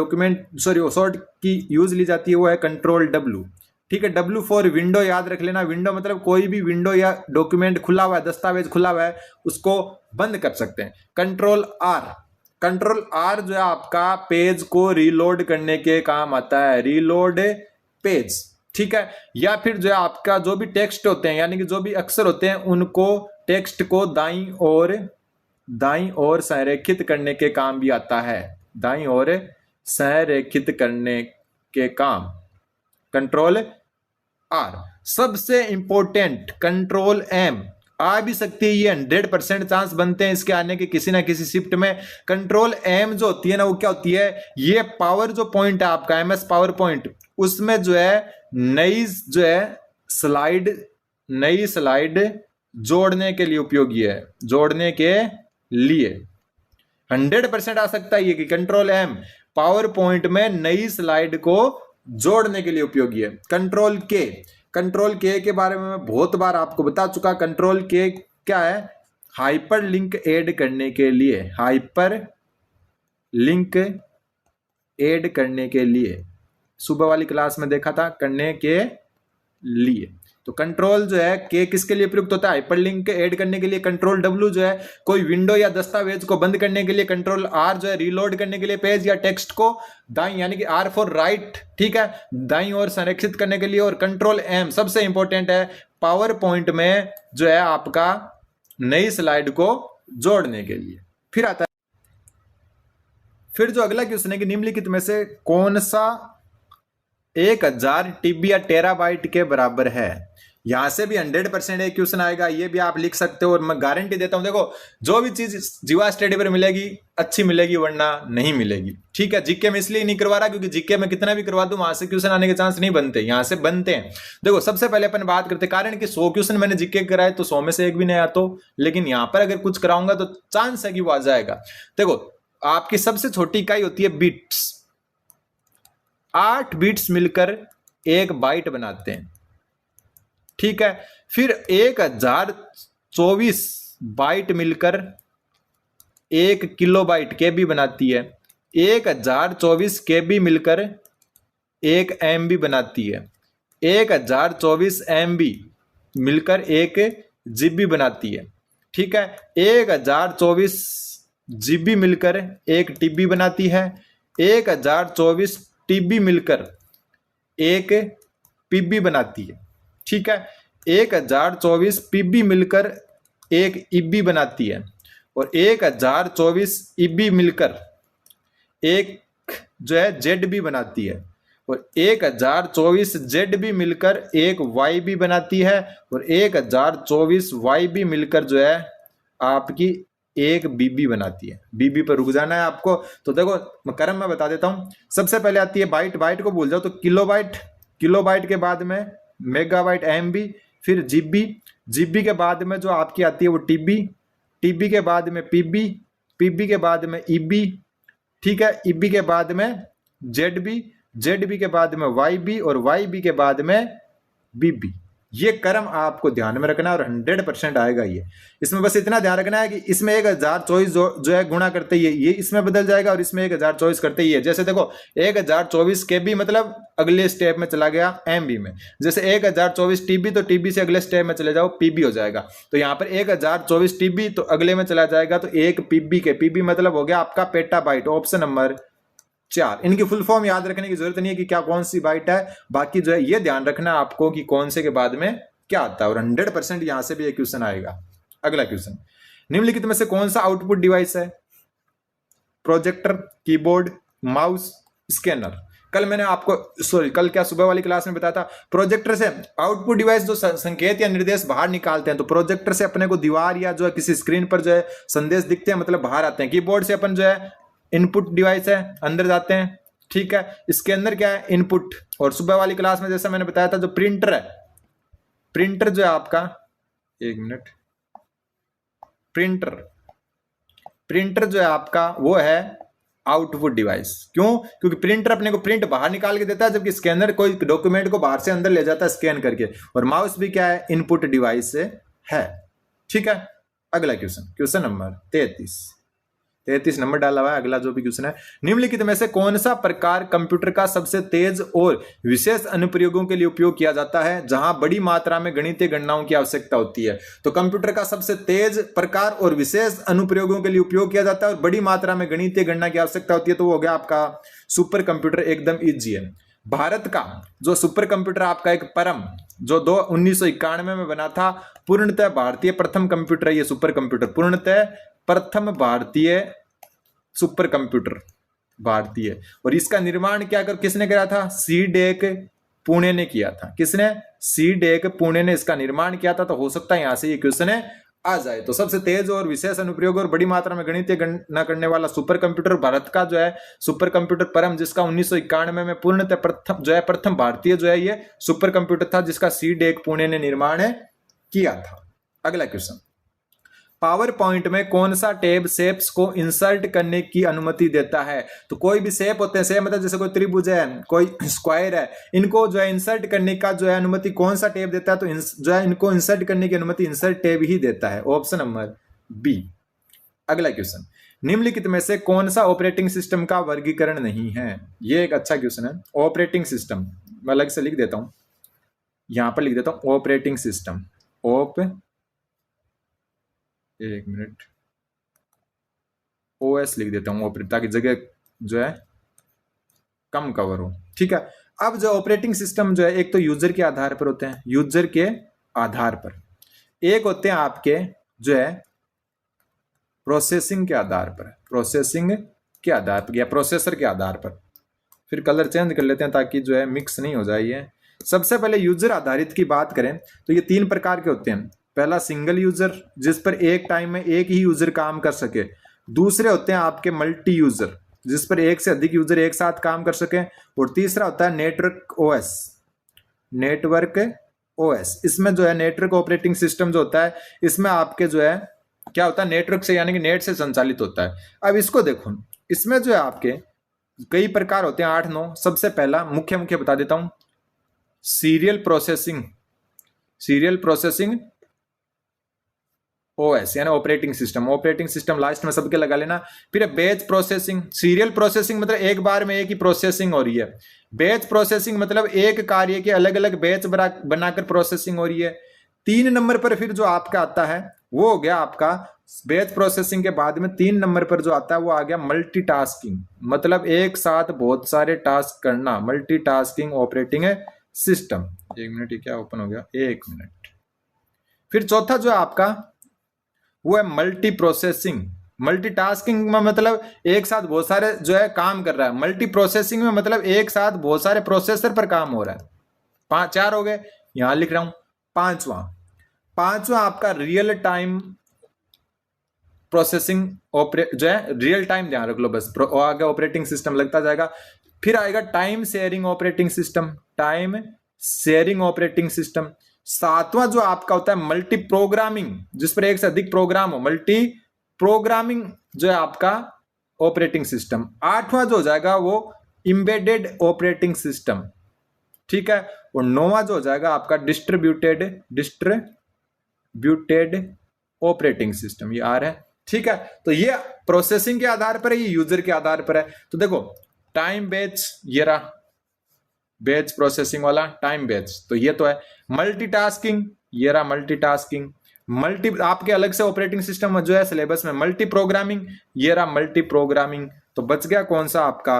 शॉर्ट की यूज ली जाती है वो है Ctrl+W। ठीक है, W फॉर विंडो याद रख लेना। विंडो मतलब कोई भी विंडो या डॉक्यूमेंट खुला हुआ है, दस्तावेज खुला हुआ है, उसको बंद कर सकते हैं। Ctrl+R जो है आपका पेज को रीलोड करने के काम आता है, रीलोड पेज। ठीक है, या फिर जो है आपका जो भी टेक्स्ट होते हैं, यानी कि जो भी अक्षर होते हैं, उनको टेक्स्ट को दाईं ओर संरेखित करने के काम भी आता है, दाईं ओर संरेखित करने के काम Ctrl+R। सबसे इंपॉर्टेंट Ctrl+M। आ भी सकती है, ये 100% चांस बनते हैं इसके आने के किसी ना किसी शिफ्ट में। कंट्रोल एम जो होती है ना, वो क्या होती है, ये पावर जो पॉइंट है आपका एमएस पावर पॉइंट, उसमें जो है नई स्लाइड जोड़ने के लिए उपयोगी है, जोड़ने के लिए 100% आ सकता है ये कि कंट्रोल एम पावर पॉइंट में नई स्लाइड को जोड़ने के लिए उपयोगी है। कंट्रोल के के बारे में मैं बहुत बार आपको बता चुका। कंट्रोल के क्या है, हाइपर लिंक ऐड करने के लिए, हाइपर लिंक ऐड करने के लिए, सुबह वाली क्लास में देखा था, करने के लिए। तो कंट्रोल जो है के किसके लिए प्रयुक्त होता है, हाइपरलिंक ऐड करने के लिए। कंट्रोल डब्ल्यू जो है कोई विंडो या दस्तावेज को बंद करने के लिए। कंट्रोल आर जो है रीलोड करने के लिए पेज या टेक्स्ट को दाईं यानी कि आर फॉर राइट, ठीक है, दाईं ओर संरक्षित करने के लिए। और कंट्रोल एम सबसे इंपॉर्टेंट है, पावर पॉइंट में जो है आपका नई स्लाइड को जोड़ने के लिए। फिर आता है, फिर जो अगला क्वेश्चन है कि निम्नलिखित में से कौन सा 1000 TB या टेराबाइट के बराबर है। यहां से भी 100% एक क्वेश्चन आएगा, ये भी आप लिख सकते हो और मैं गारंटी देता हूं। देखो जो भी चीज जीवा स्टडी पर मिलेगी अच्छी मिलेगी, वरना नहीं मिलेगी, ठीक है। जीके में इसलिए नहीं करवा रहा क्योंकि जीके में कितना भी करवा दूं वहां से क्वेश्चन आने के चांस नहीं बनते, यहां से बनते हैं। देखो सबसे पहले अपन बात करते, कारण कि 100 क्वेश्चन मैंने जीके कराए तो 100 में से एक भी नहीं आया तो, लेकिन यहां पर अगर कुछ कराऊंगा तो चांस है कि वो आ जाएगा। देखो आपकी सबसे छोटी इकाई होती है बिट्स, 8 बिट्स मिलकर 1 बाइट बनाते हैं, ठीक है। फिर 1024 बाइट मिलकर 1 किलोबाइट केबी बनाती है। 1024 केबी मिलकर 1 MB बनाती है। 1024 MB मिलकर 1 GB बनाती है, ठीक है। 1024 GB मिलकर 1 TB बनाती है। 1024 TB मिलकर 1 PB बनाती है, ठीक है। 1024 PB मिलकर 1 EB बनाती है और 1024 EB मिलकर एक जो है ZB बनाती है और 1024 ZB मिलकर 1 YB बनाती है और 1024 YB मिलकर जो है आपकी 1 BB बनाती है। BB पर रुक जाना है आपको। तो देखो मैं क्रम में बता देता हूं। सबसे पहले आती है बाइट, बाइट को भूल जाओ तो किलोबाइट, किलोबाइट के बाद में मेगाबाइट MB, फिर GB, GB के बाद में जो आपकी आती है वो TB, TB के बाद में PB, PB के बाद में EB, ठीक है। EB के बाद में ZB, ZB के बाद में YB और YB के बाद में BB। ये क्रम आपको ध्यान में रखना है और 100% आएगा ये। इसमें बस इतना ध्यान रखना है कि इसमें 1024 जो है गुणा करते ही ये इसमें बदल जाएगा और इसमें 1024 करते ही है। जैसे देखो 1024 KB मतलब अगले स्टेप में चला गया MB में। जैसे 1024 TB तो TB से अगले स्टेप में चले जाओ PB हो जाएगा। तो यहाँ पर 1024 TB तो अगले में चला जाएगा तो 1 PB के, PB मतलब हो गया आपका पेटाबाइट। Option number 4। इनकी फुल फॉर्म याद रखने की जरूरत नहीं है कि क्या कौन सी बाइट है, बाकी जो है ये ध्यान रखना आपको कि कौन से के बाद में क्या आता है और 100% यहां से भी एक क्वेश्चन आएगा। अगला क्वेश्चन, निम्नलिखित में से कौन सा आउटपुट डिवाइस है। Projector, keyboard, mouse, scanner. कल मैंने आपको कल क्या सुबह वाली क्लास में बताया था, प्रोजेक्टर से आउटपुट डिवाइस जो संकेत या निर्देश बाहर निकालते हैं, तो प्रोजेक्टर से अपने को दीवार या जो है किसी स्क्रीन पर जो है संदेश दिखते हैं, मतलब बाहर आते हैं। कीबोर्ड से अपन जो है इनपुट डिवाइस है, अंदर जाते हैं, ठीक है। इसके अंदर क्या है, इनपुट। और सुबह वाली क्लास में जैसा मैंने बताया था जो प्रिंटर है, प्रिंटर जो है आपका, एक मिनट, प्रिंटर जो है आपका वो है आउटपुट डिवाइस। क्यों? क्योंकि प्रिंटर अपने को प्रिंट बाहर निकाल के देता है, जबकि स्कैनर कोई डॉक्यूमेंट को बाहर से अंदर ले जाता है स्कैन करके। और माउस भी क्या है, इनपुट डिवाइस से है, ठीक है। अगला क्वेश्चन, क्वेश्चन नंबर 33 नंबर डाला हुआ है। अगला जो भी क्वेश्चन है, निम्नलिखित में से कौन सा प्रकार कंप्यूटर का सबसे तेज और विशेष अनुप्रयोगों के लिए उपयोग किया जाता है जहां बड़ी मात्रा में गणितीय गणनाओं की आवश्यकता होती है। तो कंप्यूटर का सबसे तेज प्रकार और विशेष अनुप्रयोगों के लिए उपयोग किया जाता है और बड़ी मात्रा में गणितीय गणना की आवश्यकता होती है, तो वो हो गया आपका सुपर कंप्यूटर। एकदम इजी है। भारत का जो सुपर कंप्यूटर आपका एक परम जो 1991 में बना था, पूर्णतः भारतीय प्रथम कंप्यूटर है ये सुपर कंप्यूटर, पूर्णतः प्रथम भारतीय सुपर कंप्यूटर भारतीय। और इसका निर्माण क्या किसने करा था, सीडेक पुणे ने किया था। किसने? सी डेक पुणे ने इसका निर्माण किया था, तो हो सकता है यहां से ये क्वेश्चन आ जाए। तो सबसे तेज और विशेष अनुप्रयोग और बड़ी मात्रा में गणितीय गणना करने वाला सुपर कंप्यूटर भारत का जो है सुपर कंप्यूटर परम, जिसका 1991 में पूर्णतः प्रथम भारतीय जो है ये सुपर कंप्यूटर था, जिसका सी डेक पुणे ने निर्माण किया था। अगला क्वेश्चन, पावर पॉइंट में कौन सा टैब शेप्स को इंसर्ट करने की अनुमति देता है? तो कोई भी शेप होते हैं, शेप मतलब जैसे कोई त्रिभुज है, कोई स्क्वायर है, इनको जो है इंसर्ट करने का जो है अनुमति कौन सा टैब देता है? तो जो है इनको इंसर्ट करने की अनुमति इंसर्ट टैब ही देता है, ऑप्शन नंबर बी। अगला क्वेश्चन, निम्नलिखित में से कौन सा ऑपरेटिंग सिस्टम का वर्गीकरण नहीं है? ये एक अच्छा क्वेश्चन है। ऑपरेटिंग सिस्टम मैं अलग से लिख देता हूं, यहां पर लिख देता हूं ऑपरेटिंग सिस्टम, एक मिनट, ओएस लिख देता हूं ताकि जगह जो है कम कवर हो। ठीक है, अब जो ऑपरेटिंग सिस्टम जो है एक तो यूजर के आधार पर होते हैं, यूजर के आधार पर, एक होते हैं आपके जो है प्रोसेसिंग के आधार पर, प्रोसेसिंग के आधार पर या प्रोसेसर के आधार पर। फिर कलर चेंज कर लेते हैं ताकि जो है मिक्स नहीं हो जाए ये। सबसे पहले यूजर आधारित की बात करें तो ये 3 प्रकार के होते हैं। पहला सिंगल यूजर, जिस पर एक टाइम में एक ही यूजर काम कर सके। दूसरे होते हैं आपके मल्टी यूजर, जिस पर एक से अधिक यूजर एक साथ काम कर सके। और तीसरा होता है नेटवर्क ओएस, नेटवर्क ओएस। इसमें जो है नेटवर्क ऑपरेटिंग सिस्टम जो होता है, इसमें आपके जो है क्या होता है, नेटवर्क से यानी कि नेट से संचालित होता है। अब इसको देखो, इसमें जो है आपके कई प्रकार होते हैं, 8-9। सबसे पहला मुख्य बता देता हूं, सीरियल प्रोसेसिंग ओएस यानी ऑपरेटिंग सिस्टम लास्ट में सबके लगा लेना। फिर बैच प्रोसेसिंग, सीरियल प्रोसेसिंग मतलब एक बार में एक ही प्रोसेसिंग हो रही है। बैच प्रोसेसिंग मतलब एक कार्य के अलग अलग बैच बनाकर प्रोसेसिंग हो रही है। 3 नंबर पर फिर जो आपका आता है वो हो गया आपका बैच प्रोसेसिंग के बाद में 3 नंबर पर जो आता है वो आ गया मल्टीटास्किंग, मतलब एक साथ बहुत सारे टास्क करना, मल्टीटास्किंग ऑपरेटिंग सिस्टम। 1 मिनट, ये क्या ओपन हो गया, 1 मिनट। फिर चौथा जो है आपका वो है मल्टी प्रोसेसिंग। मल्टीटास्किंग में मतलब एक साथ बहुत सारे जो है काम कर रहा है, मल्टी प्रोसेसिंग में मतलब एक साथ बहुत सारे प्रोसेसर पर काम हो रहा है। 4 हो गए, यहां लिख रहा हूं। पांचवा आपका रियल टाइम प्रोसेसिंग जो है रियल टाइम, ध्यान रख लो बस, आगे ऑपरेटिंग सिस्टम लगता जाएगा। फिर आएगा टाइम शेयरिंग ऑपरेटिंग सिस्टम। 7वां जो आपका होता है मल्टी प्रोग्रामिंग, जिस पर एक से अधिक प्रोग्राम हो, मल्टी प्रोग्रामिंग जो है आपका ऑपरेटिंग सिस्टम। 8वां जो हो जाएगा वो एम्बेडेड ऑपरेटिंग सिस्टम, ठीक है। और 9वां जो हो जाएगा आपका डिस्ट्रीब्यूटेड ऑपरेटिंग सिस्टम, ये आ रहा है, ठीक है। तो ये प्रोसेसिंग के आधार पर है, ये यूजर के आधार पर है। तो देखो टाइम बेच, ये रहा बैच प्रोसेसिंग वाला टाइम बैच, तो ये तो है। मल्टीटास्किंग, ये रहा मल्टीटास्किंग। आपके अलग से ऑपरेटिंग सिस्टम जो है सिलेबस में मल्टी प्रोग्रामिंग, ये रहा मल्टी प्रोग्रामिंग। तो बच गया कौन सा आपका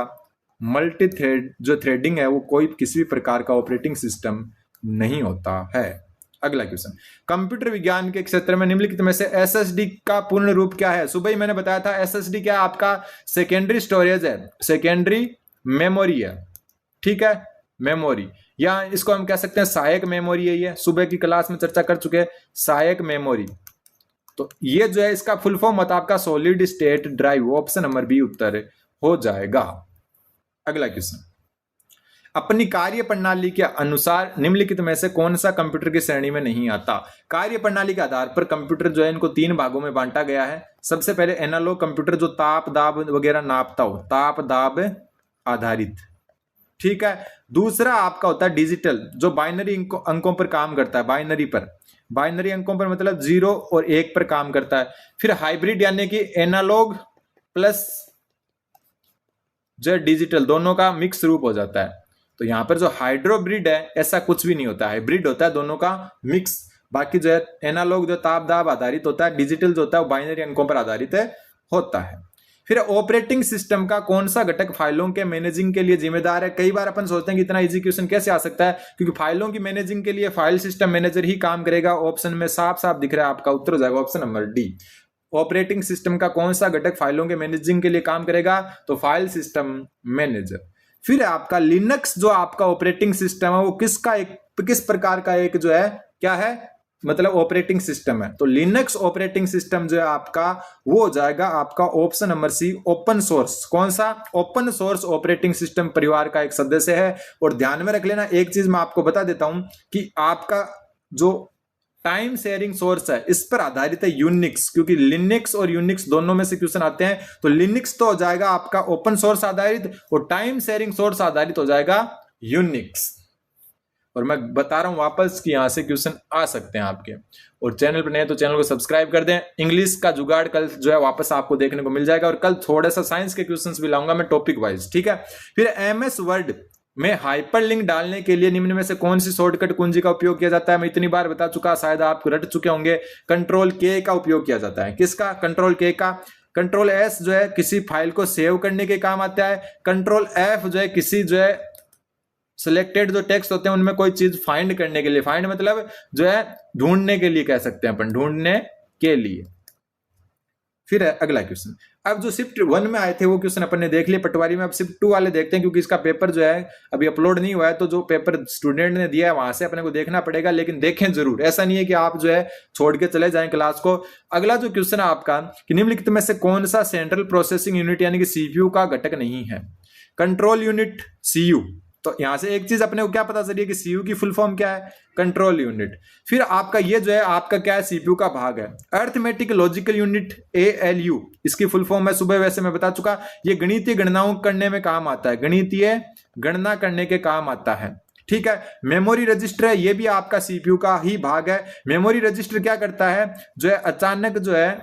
मल्टी थ्रेड, जो थ्रेडिंग है वो कोई किसी भी प्रकार का ऑपरेटिंग सिस्टम नहीं होता है। अगला क्वेश्चन, कंप्यूटर विज्ञान के क्षेत्र में निम्नलिखित में से एसएसडी का पूर्ण रूप क्या है? सुबह ही मैंने बताया था एसएसडी क्या है, आपका सेकेंडरी स्टोरेज है, सेकेंडरी मेमोरी है, ठीक है, मेमोरी, या इसको हम कह सकते हैं सहायक मेमोरी है। ये सुबह की क्लास में चर्चा कर चुके हैं, सहायक मेमोरी। तो ये जो है इसका फुल फॉर्म होता है आपका solid state drive, option number B उत्तर हो जाएगा। अगला क्वेश्चन, अपनी कार्य प्रणाली के अनुसार निम्नलिखित में से कौन सा कंप्यूटर की श्रेणी में नहीं आता? कार्य प्रणाली के आधार पर कंप्यूटर जो है इनको 3 भागों में बांटा गया है। सबसे पहले एनालॉग कंप्यूटर जो ताप दाब वगैरह नापता हो, ताप दाब आधारित, ठीक है। दूसरा आपका होता है डिजिटल, जो बाइनरी अंकों पर काम करता है, बाइनरी अंकों पर मतलब 0 और 1 पर काम करता है। फिर हाइब्रिड यानी कि एनालॉग प्लस जो डिजिटल, दोनों का मिक्स रूप हो जाता है। तो यहां पर जो हाइड्रोब्रिड है ऐसा कुछ भी नहीं होता है, हाइब्रिड होता है दोनों का मिक्स। बाकी जो है एनालॉग जो ताप दाब आधारित होता है, डिजिटल जो होता है वो बाइनरी अंकों पर आधारित होता है। फिर ऑपरेटिंग सिस्टम का कौन सा घटक फाइलों के मैनेजिंग के लिए जिम्मेदार है? कई बार अपन सोचते हैं कि इतना इजी क्वेश्चन कैसे आ सकता है, क्योंकि फाइलों की मैनेजिंग के लिए फाइल सिस्टम मैनेजर ही काम करेगा। ऑप्शन में साफ साफ दिख रहा है, आपका उत्तर हो जाएगा option number D. Operating system का कौन सा घटक फाइलों के मैनेजिंग के लिए काम करेगा? तो फाइल सिस्टम मैनेजर। फिर आपका लिनक्स जो आपका ऑपरेटिंग सिस्टम है वो किस प्रकार का एक जो है क्या है, मतलब ऑपरेटिंग सिस्टम है। तो लिनक्स ऑपरेटिंग सिस्टम जो है आपका वो हो जाएगा आपका option number C, open source. कौन सा? ओपन सोर्स ऑपरेटिंग सिस्टम परिवार का एक सदस्य है। और ध्यान में रख लेना एक चीज मैं आपको बता देता हूं कि आपका जो टाइम शेयरिंग सोर्स है इस पर आधारित है यूनिक्स, क्योंकि लिनक्स और यूनिक्स दोनों में से क्वेश्चन आते हैं। तो लिनक्स तो हो जाएगा आपका ओपन सोर्स आधारित और टाइम शेयरिंग सोर्स आधारित हो जाएगा यूनिक्स। और मैं बता रहा हूं वापस कि यहां से क्वेश्चन आ सकते हैं आपके। और चैनल पर नए तो चैनल को सब्सक्राइब कर दें। इंग्लिश का जुगाड़ कल जो है वापस आपको देखने को मिल जाएगा और कल थोड़ा सा साइंस के क्वेश्चंस भी लाऊंगा मैं टॉपिक वाइज, ठीक है। फिर एमएस वर्ड में हाइपरलिंक डालने के लिए निम्न में से कौन सी शॉर्टकट कुंजी का उपयोग किया जाता है? मैं इतनी बार बता चुका, शायद आप रट चुके होंगे। कंट्रोल के का उपयोग किया जाता है। किसका? कंट्रोल के का। कंट्रोल एस जो है किसी फाइल को सेव करने के काम आता है। कंट्रोल एफ जो है किसी जो है सिलेक्टेड जो टेक्स्ट होते हैं उनमें कोई चीज फाइंड करने के लिए, फाइंड मतलब जो है ढूंढने के लिए कह सकते हैं अपन, ढूंढने के लिए। फिर है अगला क्वेश्चन। अब जो शिफ्ट 1 में आए थे वो क्वेश्चन अपन ने देख लिए पटवारी में। अब शिफ्ट 2 वाले देखते हैं, क्योंकि इसका पेपर जो है अभी अपलोड नहीं हुआ है, तो जो पेपर स्टूडेंट ने दिया है वहां से अपने को देखना पड़ेगा। लेकिन देखें जरूर, ऐसा नहीं है कि आप जो है छोड़ के चले जाएं क्लास को। अगला जो क्वेश्चन है आपका कि निम्नलिखित में से कौन सा सेंट्रल प्रोसेसिंग यूनिट यानी कि सीपीयू का घटक नहीं है? Control unit, CU. तो यहां से एक चीज अपने को क्या पता चली कि सीयू की फुल फॉर्म क्या है? Control unit. फिर आपका ये जो है आपका क्या है? सीपीयू का भाग है। अर्थमेटिक लॉजिकल यूनिट, एएलयू, इसकी फुल फॉर्म है सुबह वैसे मैं बता चुका। ये गणितीय गणनाओं करने में काम आता है, गणितीय गणना करने के काम आता है, ठीक है। मेमोरी रजिस्टर है, ये भी आपका सीपीयू का ही भाग है। मेमोरी रजिस्टर क्या करता है? जो है अचानक जो है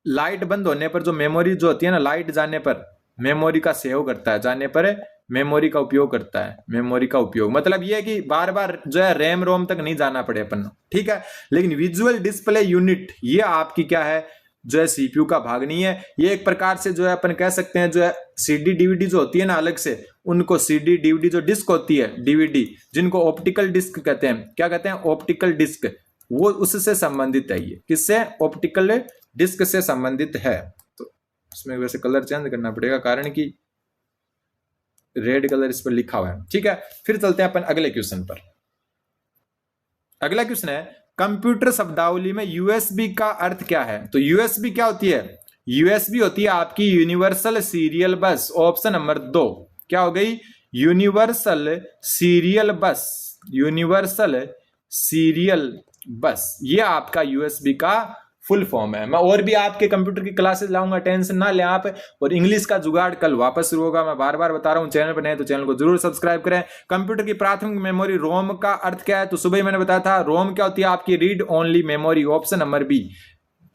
लाइट बंद होने पर जो मेमोरी जो होती है ना, लाइट जाने पर मेमोरी का सेव करता है, जाने पर मेमोरी का उपयोग करता है। मेमोरी का उपयोग मतलब ये है कि बार बार जो है रैम रोम तक नहीं जाना पड़े अपन, ठीक है। लेकिन विजुअल डिस्प्ले यूनिट ये आपकी क्या है? जो है सीपीयू का भाग नहीं है। ये एक प्रकार से जो है अपन कह सकते हैं जो है सीडी डीवीडी जो होती है ना अलग से, उनको सीडी डीवीडी जो डिस्क होती है डीवीडी, जिनको ऑप्टिकल डिस्क कहते हैं, क्या कहते हैं? ऑप्टिकल डिस्क, वो उससे संबंधित है। ये किससे? ऑप्टिकल डिस्क से संबंधित है। तो इसमें वैसे कलर चेंज करना पड़ेगा कारण कि रेड कलर इस पर लिखा हुआ है, ठीक है। फिर चलते हैं अपन अगले क्वेश्चन पर। अगला क्वेश्चन है कंप्यूटर शब्दावली में यूएसबी का अर्थ क्या है? तो यूएसबी क्या होती है? यूएसबी होती है आपकी यूनिवर्सल सीरियल बस। ऑप्शन नंबर 2 क्या हो गई? यूनिवर्सल सीरियल बस, यूनिवर्सल सीरियल बस, ये आपका यूएसबी का फुल फॉर्म है। मैं और भी आपके कंप्यूटर की क्लासेस लाऊंगा, टेंशन ना ले आप। और इंग्लिश का जुगाड़ कल वापस शुरू होगा, मैं बार बार बता रहा हूं। चैनल पर नए तो चैनल को जरूर सब्सक्राइब करें। कंप्यूटर की प्राथमिक मेमोरी रोम का अर्थ क्या है? तो सुबह ही मैंने बताया था रोम क्या होती है आपकी? Read only memory, option number B,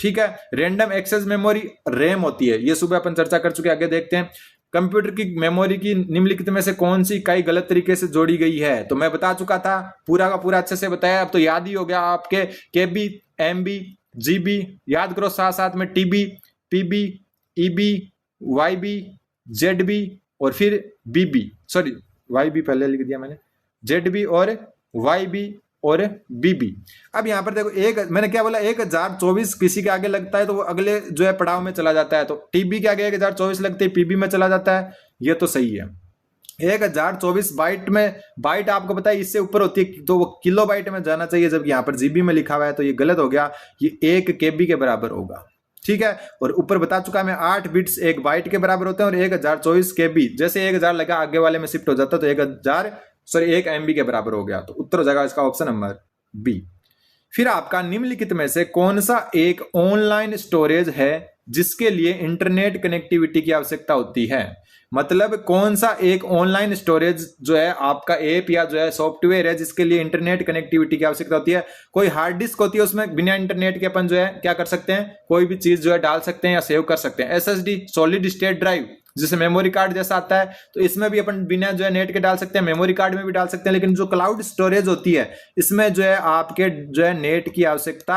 ठीक है। रैंडम एक्सेस मेमोरी रैम होती है, ये सुबह अपन चर्चा कर चुके, आगे देखते हैं। कंप्यूटर की मेमोरी की निम्नलिखित में से कौन सी इकाई गलत तरीके से जोड़ी गई है? तो मैं बता चुका था, पूरा का पूरा अच्छे से बताया, अब तो याद ही हो गया आपके। केबी, एमबी, जीबी याद करो, साथ साथ में TB, PB, EB, YB, ZB और फिर बीबी, सॉरी वाईबी पहले लिख दिया मैंने, जेडबी और वाईबी और बीबी। अब यहां पर देखो एक मैंने क्या बोला, 1024 किसी के आगे लगता है तो वो अगले जो है पड़ाव में चला जाता है। तो टीबी के आगे 1024 लगते ही पीबी में चला जाता है, ये तो सही है। 1024 बाइट में, बाइट आपको पता है इससे ऊपर होती है तो वो किलो बाइट में जाना चाहिए, जबकि यहां पर जीबी में लिखा हुआ है, तो ये गलत हो गया। ये 1 केबी के बराबर होगा, ठीक है। और ऊपर बता चुका मैं 8 बिट्स 1 बाइट के बराबर होते हैं और 1024 केबी, जैसे 1000 लगा आगे वाले में शिफ्ट हो जाता तो 1 MB के बराबर हो गया। तो उत्तर हो जाएगा इसका ऑप्शन नंबर बी। फिर आपका निम्नलिखित में से कौन सा एक ऑनलाइन स्टोरेज है जिसके लिए इंटरनेट कनेक्टिविटी की आवश्यकता होती है? मतलब कौन सा एक ऑनलाइन स्टोरेज जो है आपका ऐप या जो है सॉफ्टवेयर है जिसके लिए इंटरनेट कनेक्टिविटी की आवश्यकता होती है? कोई हार्ड डिस्क होती है, उसमें बिना इंटरनेट के अपन जो है क्या कर सकते हैं, कोई भी चीज जो है डाल सकते हैं या सेव कर सकते हैं। SSD सॉलिड स्टेट ड्राइव जिसे मेमोरी कार्ड जैसा आता है, तो इसमें भी अपन बिना जो है नेट के डाल सकते हैं, मेमोरी कार्ड में भी डाल सकते हैं। लेकिन जो क्लाउड स्टोरेज होती है इसमें जो है आपके जो है नेट की आवश्यकता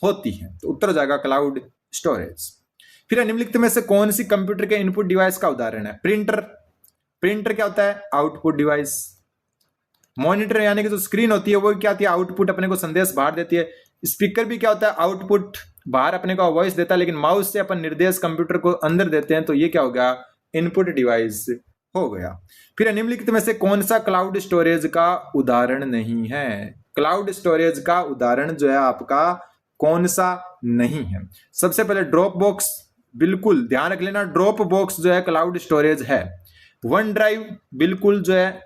होती है। तो उत्तर हो जाएगा क्लाउड स्टोरेज। फिर निम्नलिखित में से कौन सी कंप्यूटर के इनपुट डिवाइस का उदाहरण है? प्रिंटर। प्रिंटर क्या होता है? Output device. मॉनिटर यानी कि जो स्क्रीन होती है वो क्या होती है? आउटपुट, अपने को संदेश बाहर देती है। स्पीकर भी क्या होता है? आउटपुट, बाहर अपने को वॉइस देता है। लेकिन माउस से अपन निर्देश कंप्यूटर को अंदर देते हैं, तो ये क्या होगा? इनपुट डिवाइस हो गया। फिर निम्नलिखित में से कौन सा क्लाउड स्टोरेज का उदाहरण नहीं है? क्लाउड स्टोरेज का उदाहरण जो है आपका कौन सा नहीं है? सबसे पहले ड्रॉप बॉक्स, बिल्कुल ध्यान रख लेना, ड्रॉप बॉक्स जो है क्लाउड स्टोरेज है। वन ड्राइव बिल्कुल जो है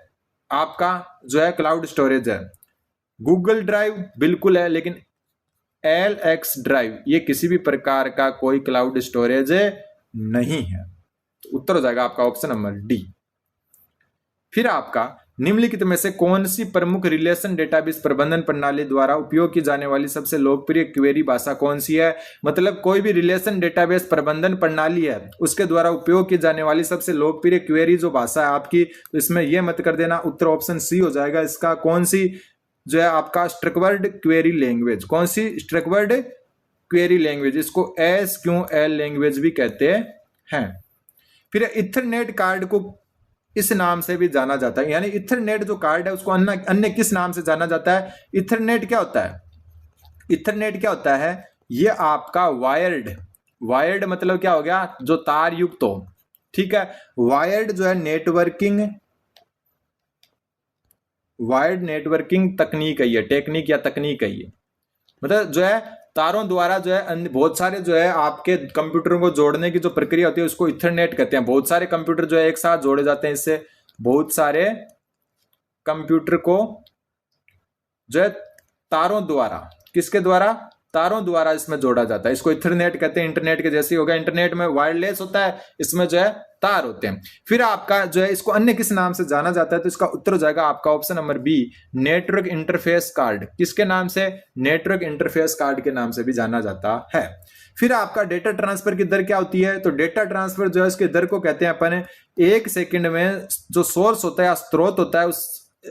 आपका जो है क्लाउड स्टोरेज है। गूगल ड्राइव बिल्कुल है, लेकिन LX ड्राइव ये किसी भी प्रकार का कोई क्लाउड स्टोरेज नहीं है। तो उत्तर हो जाएगा आपका ऑप्शन नंबर डी। फिर आपका निम्नलिखित में से कौन सी प्रमुख रिलेशन डेटाबेस प्रबंधन प्रणाली द्वारा उपयोग की जाने वाली सबसे लोकप्रिय क्वेरी भाषा कौन सी है? मतलब कोई भी रिलेशन डेटाबेस प्रबंधन प्रणाली है उसके द्वारा उपयोग की जाने वाली सबसे लोकप्रिय क्वेरी जो भाषा है आपकी, तो इसमें यह मत कर देना, उत्तर ऑप्शन सी हो जाएगा इसका। कौन सी जो है आपका स्ट्रक्चर्ड क्वेरी लैंग्वेज, कौन सी स्ट्रक्चर्ड क्वेरी लैंग्वेज, इसको SQL लैंग्वेज भी कहते हैं। फिर इथरनेट कार्ड को इस नाम से भी जाना जाता है, यानी इथरनेट जो कार्ड है उसको अन्य किस नाम से जाना जाता है? इथरनेट क्या होता है? इथरनेट क्या होता है? ये आपका वायर्ड मतलब क्या हो गया? जो तार युक्त हो, ठीक है। वायर्ड जो है वायर्ड नेटवर्किंग तकनीक है, ये टेक्निक या तकनीक है ये, मतलब जो है तारों द्वारा जो है बहुत सारे जो है आपके कंप्यूटरों को जोड़ने की जो प्रक्रिया होती है उसको इथरनेट कहते हैं। बहुत सारे कंप्यूटर जो है एक साथ जोड़े जाते हैं, इससे बहुत सारे कंप्यूटर को जो है तारों द्वारा, किसके द्वारा? तारों द्वारा इसमें जोड़ा जाता है, इसको इथरनेट कहते हैं। इंटरनेट के जैसे ही होगा, इंटरनेट में वायरलेस होता है, इसमें जो है तार होते हैं। फिर आपका जो है इसको अन्य किस नाम से जाना जाता है? तो इसका उत्तर हो जाएगा आपका option number B, network interface card. किसके नाम से? नेटवर्क इंटरफेस कार्ड के नाम से भी जाना जाता है। फिर आपका डेटा ट्रांसफर की दर क्या होती है? तो डेटा ट्रांसफर जो है उसकी दर को कहते हैं अपन 1 सेकंड में जो सोर्स होता है या स्रोत होता है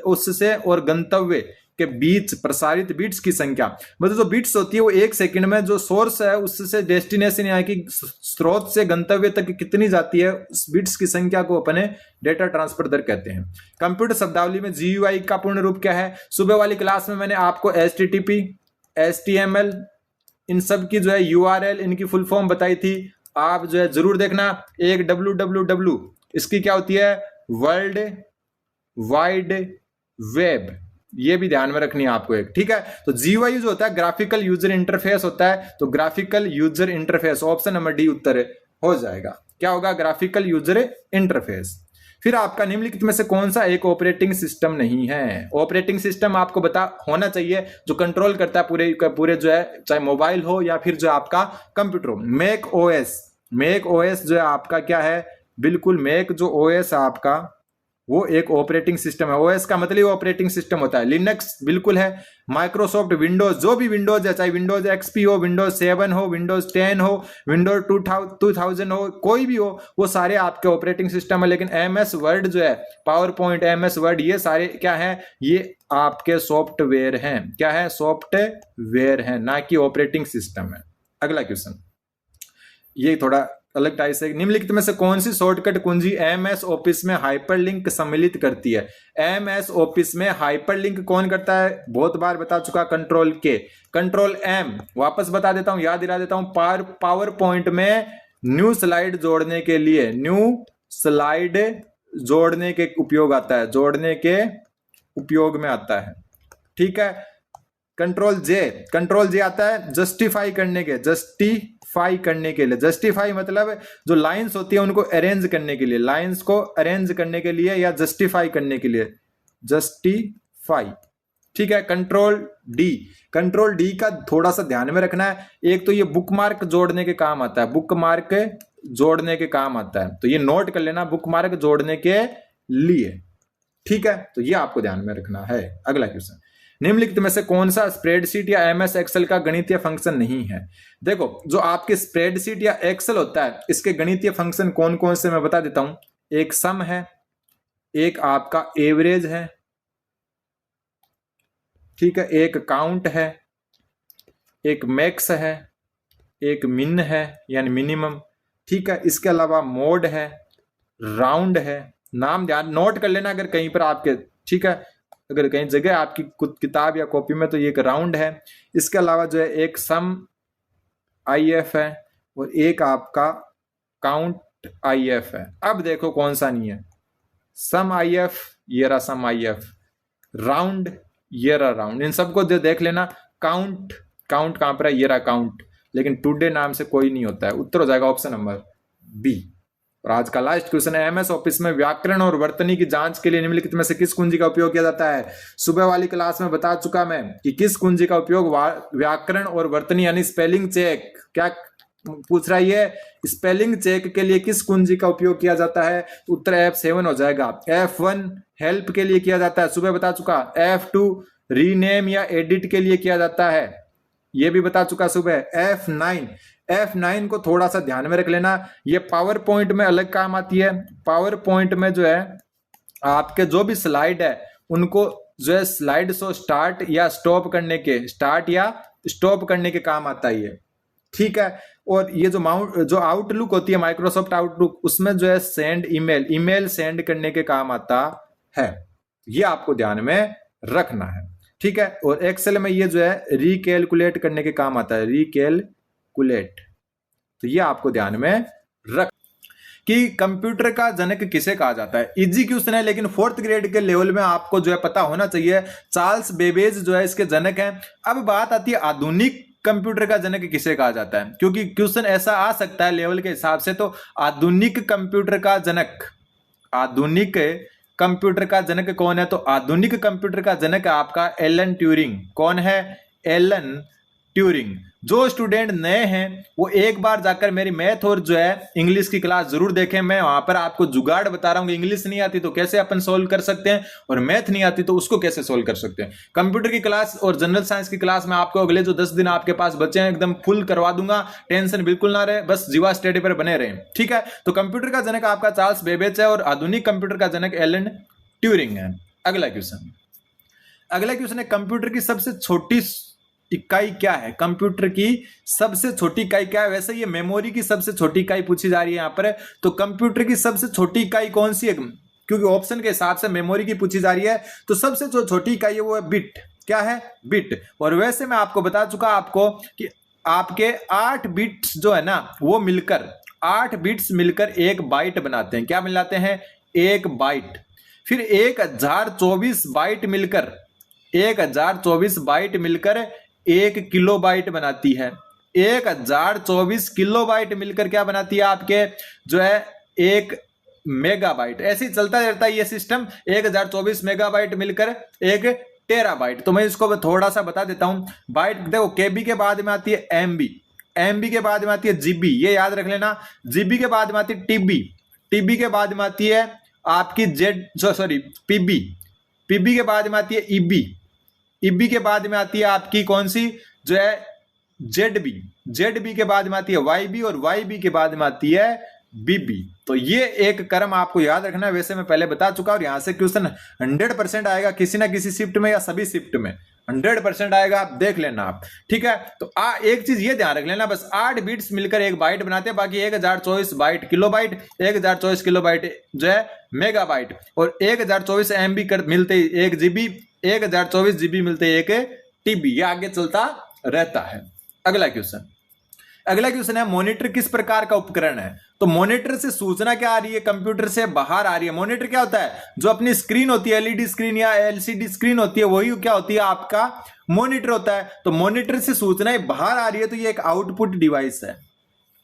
उससे और गंतव्य के बीच प्रसारित बिट्स की संख्या, मतलब जो बिट्स होती है वो 1 सेकंड में जो सोर्स है उससे डेस्टिनेशन यानी कि स्रोत से गंतव्य तक कितनी जाती है, उस बिट्स की संख्या को अपने डेटा ट्रांसफर दर कहते हैं। कंप्यूटर शब्दावली में GUI का पूर्ण रूप क्या है? सुबह वाली क्लास में मैंने आपको HTTP, HTML इन सब की जो है URL इनकी फुल फॉर्म बताई थी, आप जो है जरूर देखना। एक www इसकी क्या होती है? वर्ल्ड वाइड वेब, ये भी ध्यान में रखनी है आपको एक, ठीक है। तो GUI जो होता है ग्राफिकल यूजर इंटरफेस होता है, तो graphical user interface option number D उत्तर हो जाएगा। क्या होगा? Graphical user interface. फिर आपका निम्नलिखित में से कौन सा एक ऑपरेटिंग सिस्टम नहीं है? ऑपरेटिंग सिस्टम आपको पता होना चाहिए जो कंट्रोल करता है पूरे जो है, चाहे मोबाइल हो या फिर जो आपका कंप्यूटर हो। मैक OS जो है आपका क्या है? बिल्कुल मैक जो OS है आपका वो एक ऑपरेटिंग सिस्टम है। OS का मतलब ऑपरेटिंग सिस्टम होता है। लिनक्स बिल्कुल है। माइक्रोसॉफ्ट विंडोज, जो भी विंडोज है, चाहे विंडोज XP हो, विंडोज 7 हो, विंडोज 10 हो, विंडोज 2000 हो, कोई भी हो, वो सारे आपके ऑपरेटिंग सिस्टम है। लेकिन MS वर्ड जो है, पावर पॉइंट, MS वर्ड, ये सारे क्या है? ये आपके सॉफ्टवेयर हैं। क्या है? सॉफ्टवेयर है, ना कि ऑपरेटिंग सिस्टम है। अगला क्वेश्चन ये थोड़ा अलग टाइप से, निम्नलिखित में से कौन सी शॉर्टकट कुंजी MS ऑफिस में हाइपरलिंक सम्मिलित करती है? MS ऑफिस में हाइपरलिंक कौन करता है? बहुत बार बता चुका, कंट्रोल M, वापस बता देता हूं, याद दिला देता हूं। पावर पॉइंट में न्यू स्लाइड जोड़ने के लिए, जोड़ने के उपयोग आता है, जोड़ने के उपयोग में आता है, ठीक है। कंट्रोल J आता है जस्टिफाई करने के लिए। जस्टिफाई मतलब जो लाइंस होती है उनको अरेंज करने के लिए, लाइंस को अरेंज करने के लिए या जस्टिफाई करने के लिए, जस्टिफाई, ठीक है। कंट्रोल डी का थोड़ा सा ध्यान में रखना है। एक तो ये बुकमार्क जोड़ने के काम आता है, तो ये नोट कर लेना, बुकमार्क जोड़ने के लिए, ठीक है। तो ये आपको ध्यान में रखना है। अगला क्वेश्चन, निम्नलिखित में से कौन सा स्प्रेडशीट या MS एक्सेल का गणितीय फंक्शन नहीं है? देखो, जो आपके स्प्रेडशीट या एक्सेल होता है इसके गणितीय फंक्शन कौन कौन से मैं बता देता हूं। एक सम है, एक आपका एवरेज है, ठीक है, एक काउंट है, एक मैक्स है, एक मिन है यानी मिनिमम, ठीक है। इसके अलावा मोड है, राउंड है। नाम ध्यान नोट कर लेना अगर कहीं पर आपके, ठीक है, अगर कहीं जगह आपकी किताब या कॉपी में, तो ये एक राउंड है। इसके अलावा जो है एक सम IF है और एक आपका काउंट IF है। अब देखो कौन सा नहीं है, सम आई एफ, ये रहा सम आई एफ, राउंड, ये रहा राउंड, इन सबको जो देख लेना। काउंट, काउंट कहां पर है, ये रहा काउंट, लेकिन टुडे नाम से कोई नहीं होता है। उत्तर हो जाएगा ऑप्शन नंबर बी। और आज का लास्ट क्वेश्चन है, एमएस ऑफिस में व्याकरण और वर्तनी की जांच के लिए निम्नलिखित में से किस कुंजी का उपयोग किया जाता है। सुबह वाली क्लास में बता चुका मैं कि किस कुंजी का उपयोग व्याकरण और वर्तनी यानी स्पेलिंग चेक, क्या पूछ रहा है, स्पेलिंग चेक के लिए किस कुंजी का उपयोग किया जाता है। तो उत्तर F7 हो जाएगा। F1 हेल्प के लिए किया जाता है, सुबह बता चुका। F2 रीनेम या एडिट के लिए किया जाता है, ये भी बता चुका सुबह। F9 को थोड़ा सा ध्यान में रख लेना, ये पावर पॉइंट में अलग काम आती है। पावर पॉइंट में जो है आपके जो भी स्लाइड है उनको जो है स्लाइड शो स्टार्ट या स्टॉप करने के काम आता है ये, ठीक है। और ये जो आउटलुक होती है माइक्रोसॉफ्ट आउटलुक, उसमें जो है सेंड ईमेल सेंड करने के काम आता है, ये आपको ध्यान में रखना है, ठीक है। और एक्सेल में ये जो है रिकैलकुलेट करने के काम आता है, रिकैलकुलेट, तो ये आपको ध्यान में रख। कि कंप्यूटर का जनक किसे कहा जाता है, इजी क्वेश्चन है, लेकिन 4th ग्रेड के लेवल में आपको जो है पता होना चाहिए। चार्ल्स बेबेज जो है इसके जनक हैं। अब बात आती है आधुनिक कंप्यूटर का जनक किसे कहा जाता है, क्योंकि क्वेश्चन ऐसा आ सकता है लेवल के हिसाब से। तो आधुनिक कंप्यूटर का जनक कौन है, तो आधुनिक कंप्यूटर का जनक आपका एलन ट्यूरिंग। कौन है, एलन ट्यूरिंग। जो स्टूडेंट नए हैं वो एक बार जाकर मेरी मैथ और जो है इंग्लिश की क्लास जरूर देखें। मैं वहां पर आपको जुगाड़ बता रहा हूं कि इंग्लिश नहीं आती तो कैसे अपन सोल्व कर सकते हैं, और मैथ नहीं आती तो उसको कैसे सोल्व कर सकते हैं। कंप्यूटर की क्लास और जनरल साइंस की क्लास में आपको अगले जो 10 दिन आपके पास बचे हैं एकदम फुल करवा दूंगा, टेंशन बिल्कुल ना रहे, बस जीवा स्टडी पर बने रहे, ठीक है। तो कंप्यूटर का जनक आपका चार्ल्स बेबेज है और आधुनिक कंप्यूटर का जनक एलन ट्यूरिंग है। अगला क्वेश्चन है, कंप्यूटर की सबसे छोटी इकाई क्या है। कंप्यूटर की सबसे छोटी इकाई क्या है। वैसे ये मेमोरी की सबसे छोटी इकाई पूछी जा रही है यहां पर, तो कंप्यूटर की सबसे छोटी इकाई कौन सी है, क्योंकि ऑप्शन के हिसाब से मेमोरी की पूछी जा रही है, तो सबसे जो छोटी इकाई है वो है बिट। क्या है, बिट। और वैसे मैं आपको बता चुका आपको कि आपके 8 बिट्स जो है ना वो मिलकर 8 बिट्स मिलकर एक बाइट बनाते हैं। क्या मिलाते हैं, एक बाइट। फिर 1024 बाइट मिलकर 1024 बाइट मिलकर 1 किलोबाइट बनाती है। 1024 किलोबाइट मिलकर क्या बनाती है, आपके जो है 1 मेगाबाइट। ऐसे ही चलता रहता है ये सिस्टम। 1024 मेगाबाइट मिलकर 1 टेराबाइट। तो मैं इसको थोड़ा सा बता देता हूं। बाइट देखो, केबी के बाद में आती है एमबी, एमबी के बाद में आती है जीबी, ये याद रख लेना। जीबी के बाद में आती है टीबी, टीबी के बाद में आती है आपकी पीबी, पीबी के बाद में आती है ईबी, ईबी के बाद में आती है आपकी कौन सी, जो है जेडबी, जेडबी के बाद में आती है वाईबी, और वाईबी के बाद में आती है बीबी। तो ये एक क्रम आपको याद रखना है। वैसे मैं पहले बता चुका, और यहां से क्वेश्चन 100% आएगा, किसी ना किसी शिफ्ट में या सभी शिफ्ट में 100% आएगा, आप देख लेना आप, ठीक है। तो एक चीज ये ध्यान रख लेना, बस 8 बिट्स मिलकर एक बाइट बनाते हैं। बाकी 1024 बाइट किलोबाइट, 1024 किलोबाइट जो है मेगाबाइट, और 1024 MB मिलते ही 1 GB, 1024 GB मिलते ही 1 TB। ये आगे चलता रहता है। अगला क्वेश्चन है, मॉनिटर किस प्रकार का उपकरण है। तो मॉनिटर से सूचना क्या आ रही है, कंप्यूटर से बाहर आ रही है। मॉनिटर क्या होता है, जो अपनी स्क्रीन होती है, एलईडी स्क्रीन या एलसीडी स्क्रीन होती है, वही क्या होती है, आपका मॉनिटर होता है। तो मॉनिटर से सूचनाएं बाहर आ रही है, तो ये एक आउटपुट डिवाइस है,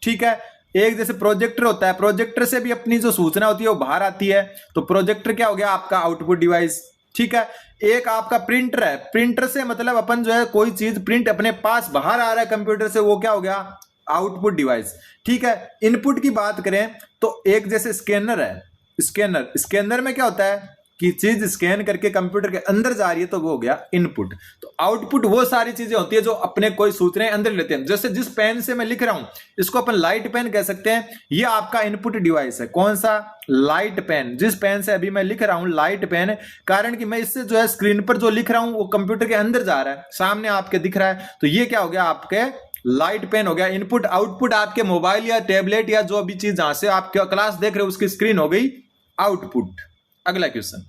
ठीक है। एक जैसे प्रोजेक्टर होता है, प्रोजेक्टर से भी अपनी जो सूचना होती है वो बाहर आती है, तो प्रोजेक्टर क्या हो गया, आपका आउटपुट डिवाइस, ठीक है। एक आपका प्रिंटर है, प्रिंटर से मतलब अपन जो है कोई चीज प्रिंट अपने पास बाहर आ रहा है कंप्यूटर से, वो क्या हो गया, आउटपुट डिवाइस, ठीक है। इनपुट की बात करें तो एक जैसे स्कैनर है, स्कैनर में क्या होता है कि चीज स्कैन करके कंप्यूटर के अंदर जा रही है, तो वो हो गया इनपुट। तो आउटपुट वो सारी चीजें होती है जो अपने कोई सूचनाएं अंदर लेते हैं। जैसे जिस पेन से मैं लिख रहा हूं इसको अपन लाइट पेन कह सकते हैं, ये आपका इनपुट डिवाइस है। कौन सा, लाइट पेन। जिस पेन से अभी मैं लिख रहा हूं लाइट पेन, कारण कि मैं इससे जो है स्क्रीन पर जो लिख रहा हूं वो कंप्यूटर के अंदर जा रहा है, सामने आपके दिख रहा है, तो ये क्या हो गया, आपके लाइट पेन हो गया। इनपुट आउटपुट आपके मोबाइल या टैबलेट या जो भी चीज जहां से आप क्लास देख रहे हो उसकी स्क्रीन हो गई आउटपुट। अगला क्वेश्चन,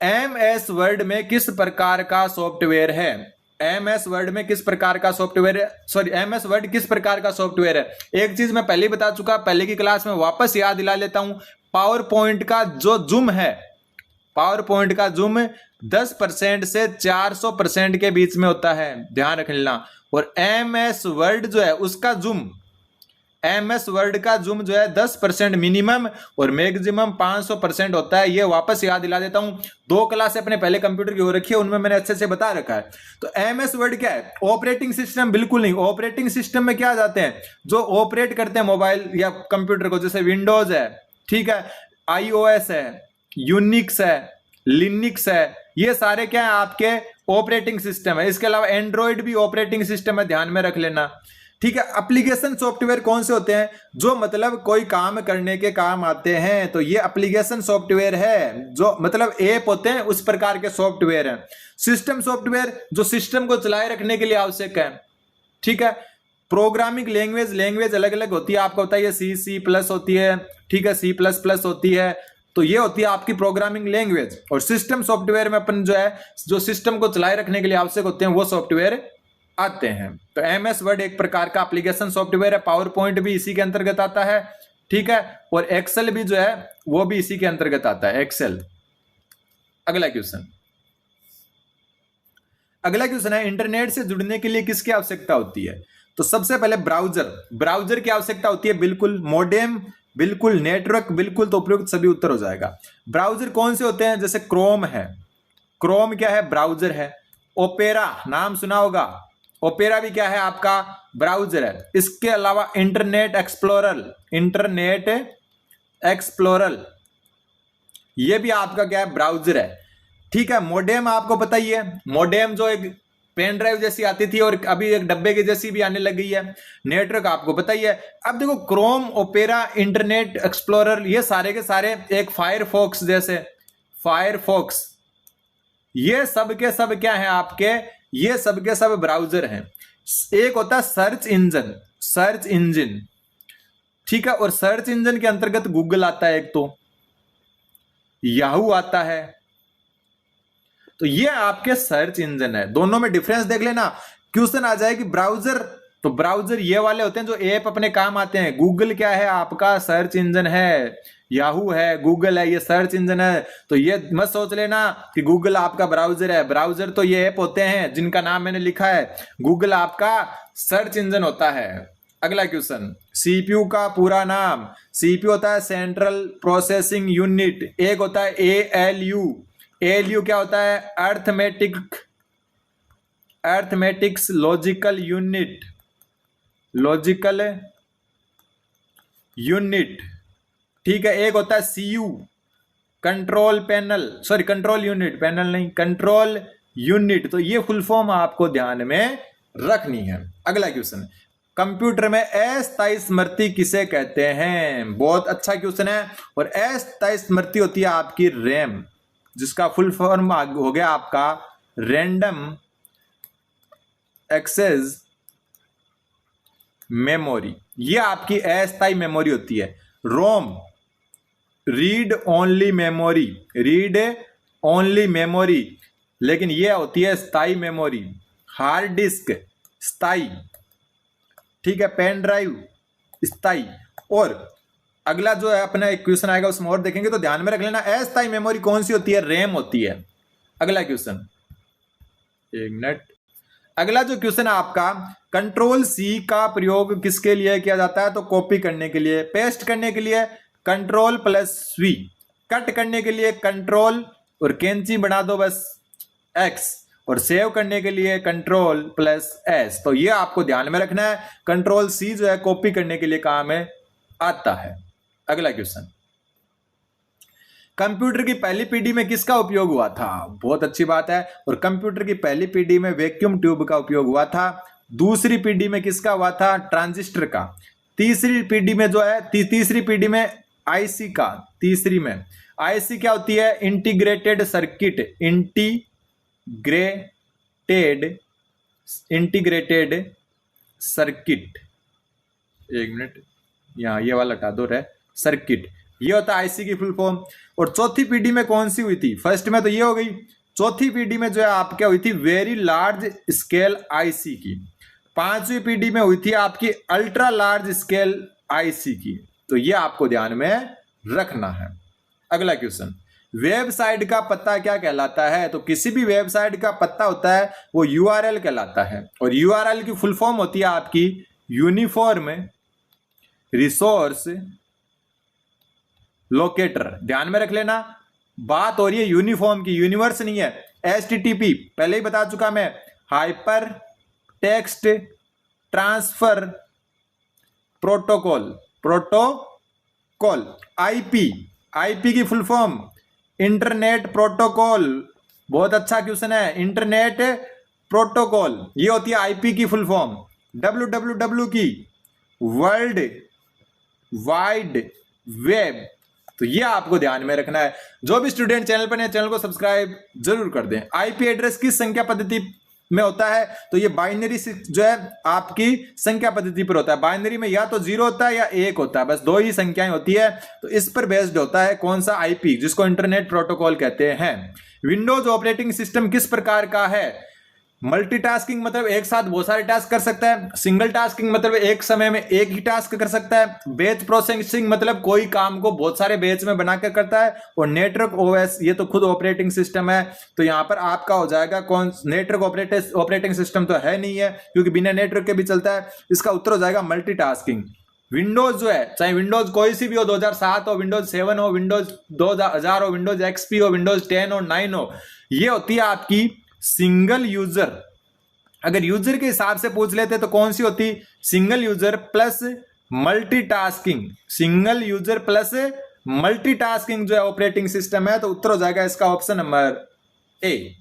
MS वर्ड में किस प्रकार का सॉफ्टवेयर है। MS वर्ड में किस प्रकार का सॉफ्टवेयर है, MS वर्ड किस प्रकार का सॉफ्टवेयर है। एक चीज मैं पहले ही बता चुका, पहले की क्लास में वापस याद दिला लेता हूं। पावर पॉइंट का जो जूम है, पावर पॉइंट का जूम 10% से 400% के बीच में होता है, ध्यान रख लेना। और MS वर्ड जो है उसका जूम, MS वर्ड का जूम जो है 10% मिनिमम और मैक्सिमम 500% होता है। ये वापस याद दिला देता हूं, 2 क्लास अपने पहले कंप्यूटर की हो रखी है, उनमें मैंने अच्छे से बता रखा है। तो MS वर्ड क्या है? ऑपरेटिंग सिस्टम बिल्कुल नहीं। ऑपरेटिंग सिस्टम में क्या जाते हैं? जो ऑपरेट करते हैं मोबाइल या कंप्यूटर को, जैसे विंडोज है, ठीक है, iOS है, यूनिक्स है, लिनक्स है, ये सारे क्या है? आपके ऑपरेटिंग सिस्टम है। इसके अलावा एंड्रॉइड भी ऑपरेटिंग सिस्टम है, ध्यान में रख लेना, ठीक है। एप्लीकेशन सॉफ्टवेयर कौन से होते हैं? जो मतलब कोई काम करने के काम आते हैं, तो ये एप्लीकेशन सॉफ्टवेयर है, जो मतलब ऐप होते हैं, उस प्रकार के सॉफ्टवेयर हैं। सिस्टम सॉफ्टवेयर जो सिस्टम को चलाए रखने के लिए आवश्यक है, ठीक है। प्रोग्रामिंग लैंग्वेज अलग अलग होती है, आपको बताइए C++ होती है, ठीक है, C++ होती है, तो ये होती है आपकी प्रोग्रामिंग लैंग्वेज। और सिस्टम सॉफ्टवेयर में अपन जो है, जो सिस्टम को चलाए रखने के लिए आवश्यक होते हैं, वो सॉफ्टवेयर आते हैं। तो MS वर्ड एक प्रकार का एप्लीकेशन सॉफ्टवेयर है, पावर पॉइंट भी इसी के अंतर्गत आता है, ठीक है, और एक्सेल भी जो है वो भी इसी के अंतर्गत आता है, एक्सेल। अगला क्वेश्चन है, इंटरनेट से जुड़ने के लिए किसकी आवश्यकता होती है? तो सबसे पहले ब्राउजर की आवश्यकता होती है, बिल्कुल। मॉडेम बिल्कुल, नेटवर्क बिल्कुल, तो उपयुक्त सभी उत्तर हो जाएगा। ब्राउजर कौन से होते हैं? जैसे क्रोम है, क्रोम क्या है? ब्राउजर है। ओपेरा नाम सुना होगा, ओपेरा भी क्या है? आपका ब्राउजर है। इसके अलावा इंटरनेट एक्सप्लोरर ये भी आपका क्या है? ब्राउजर है, ठीक है। मॉडेम आपको पता ही है, मॉडेम जो एक पेन ड्राइव जैसी आती थी और अभी एक डब्बे की जैसी भी आने लग गई है। नेटवर्क आपको पता ही है। अब देखो, क्रोम, ओपेरा, इंटरनेट एक्सप्लोरर, ये सारे के सारे एक फायरफॉक्स जैसे, फायरफॉक्स, ये सब के सब क्या है आपके? ये सब के सब ब्राउजर हैं। एक होता है सर्च इंजन, ठीक है, और सर्च इंजन के अंतर्गत गूगल आता है, एक तो याहू आता है, तो ये आपके सर्च इंजन है। दोनों में डिफरेंस देख लेना, क्वेश्चन आ जाए कि ब्राउजर, तो ब्राउजर ये वाले होते हैं जो ऐप अपने काम आते हैं। गूगल क्या है? आपका सर्च इंजन है। याहू है, गूगल है, ये सर्च इंजन है। तो ये मत सोच लेना कि गूगल आपका ब्राउजर है। ब्राउजर तो ये ऐप होते हैं जिनका नाम मैंने लिखा है, गूगल आपका सर्च इंजन होता है। अगला क्वेश्चन, सीपीयू का पूरा नाम? सीपीयू होता है सेंट्रल प्रोसेसिंग यूनिट, एक होता है ALU क्या होता है? अर्थमेटिक्स लॉजिकल यूनिट, ठीक है। एक होता है CU कंट्रोल यूनिट, तो ये फुल फॉर्म आपको ध्यान में रखनी है। अगला क्वेश्चन, कंप्यूटर में अस्थायी स्मृति किसे कहते हैं? बहुत अच्छा क्वेश्चन है। और अस्थायी स्मृति होती है आपकी रैम, जिसका फुल फॉर्म हो गया आपका रैंडम एक्सेस मेमोरी। ये आपकी अस्थायी मेमोरी होती है। रोम रीड ओनली मेमोरी, लेकिन ये होती है स्थायी मेमोरी। हार्ड डिस्क स्थायी, ठीक है, पेन ड्राइव स्थायी। और अगला जो है अपना एक क्वेश्चन आएगा, उसमें और देखेंगे, तो ध्यान में रख लेना अस्थायी मेमोरी कौन सी होती है? रैम होती है। अगला क्वेश्चन, एक मिनट। अगला जो क्वेश्चन है आपका, Ctrl+C का प्रयोग किसके लिए किया जाता है? तो कॉपी करने के लिए, पेस्ट करने के लिए Ctrl+V, कट करने के लिए कंट्रोल और कैंची बना दो बस X, और सेव करने के लिए Ctrl+S। तो ये आपको ध्यान में रखना है। Ctrl+C जो है कॉपी करने के लिए काम में आता है। अगला क्वेश्चन, कंप्यूटर की पहली पीढ़ी में किसका उपयोग हुआ था? बहुत अच्छी बात है। और कंप्यूटर की पहली पीढ़ी में वैक्यूम ट्यूब का उपयोग हुआ था। दूसरी पीढ़ी में किसका हुआ था? ट्रांजिस्टर का। तीसरी पीढ़ी में जो है, तीसरी पीढ़ी में आईसी का। तीसरी में आईसी क्या होती है? Integrated circuit. एक मिनट, यहाँ ये वाला हटा दो, सर्किट, ये होता है आईसी की फुल फॉर्म। और चौथी पीढ़ी में कौन सी हुई थी? फर्स्ट में तो ये हो गई, चौथी पीढ़ी में जो है आपके हुई थी वेरी लार्ज स्केल आईसी की। पांचवी पीढ़ी में हुई थी आपकी अल्ट्रा लार्ज स्केल आईसी की। तो ये आपको ध्यान में रखना है। अगला क्वेश्चन, वेबसाइट का पता क्या कहलाता है? तो किसी भी वेबसाइट का पता होता है वो यूआरएल कहलाता है, और यूआरएल की फुल फॉर्म होती है आपकी यूनिफॉर्म रिसोर्स लोकेटर। ध्यान में रख लेना, बात हो रही है यूनिफॉर्म की, यूनिवर्स नहीं है। HTTP पहले ही बता चुका मैं, hyper text transfer protocol. IP की फुल फॉर्म इंटरनेट प्रोटोकॉल। बहुत अच्छा क्वेश्चन है, इंटरनेट प्रोटोकॉल, ये होती है आईपी की फुल फॉर्म। www की वर्ल्ड वाइड वेब। तो ये आपको ध्यान में रखना है। जो भी स्टूडेंट चैनल पर है, चैनल को सब्सक्राइब जरूर कर दें। आईपी एड्रेस किस संख्या पद्धति में होता है? तो ये बाइनरी जो है आपकी संख्या पद्धति पर होता है। बाइनरी में या तो 0 होता है या 1 होता है, बस 2 ही संख्याएं होती है। तो इस पर बेस्ड होता है कौन सा आईपी, जिसको इंटरनेट प्रोटोकॉल कहते हैं। विंडोज ऑपरेटिंग सिस्टम किस प्रकार का है? मल्टीटास्किंग मतलब एक साथ बहुत सारे टास्क कर सकता है। सिंगल टास्किंग मतलब एक समय में एक ही टास्क कर सकता है। बैच प्रोसेसिंग मतलब कोई काम को बहुत सारे बैच में बनाकर करता है। और नेटवर्क ओएस, ये तो खुद ऑपरेटिंग सिस्टम है। तो यहां पर आपका हो जाएगा कौन? नेटवर्क ऑपरेटिंग सिस्टम तो है नहीं है, क्योंकि बिना नेटवर्क के भी चलता है। इसका उत्तर हो जाएगा मल्टीटास्किंग। विंडोज जो है, चाहे विंडोज कोई सी भी हो, 2007 हो, विंडोज 7 हो, विंडोज 2000 हो, विंडोज XP हो, विंडोज 10 हो, 9 हो, ये होती है आपकी सिंगल यूजर। अगर यूजर के हिसाब से पूछ लेते तो कौन सी होती? Single user plus multitasking. Single user plus multitasking जो है ऑपरेटिंग सिस्टम है। तो उत्तर हो जाएगा इसका ऑप्शन नंबर ए।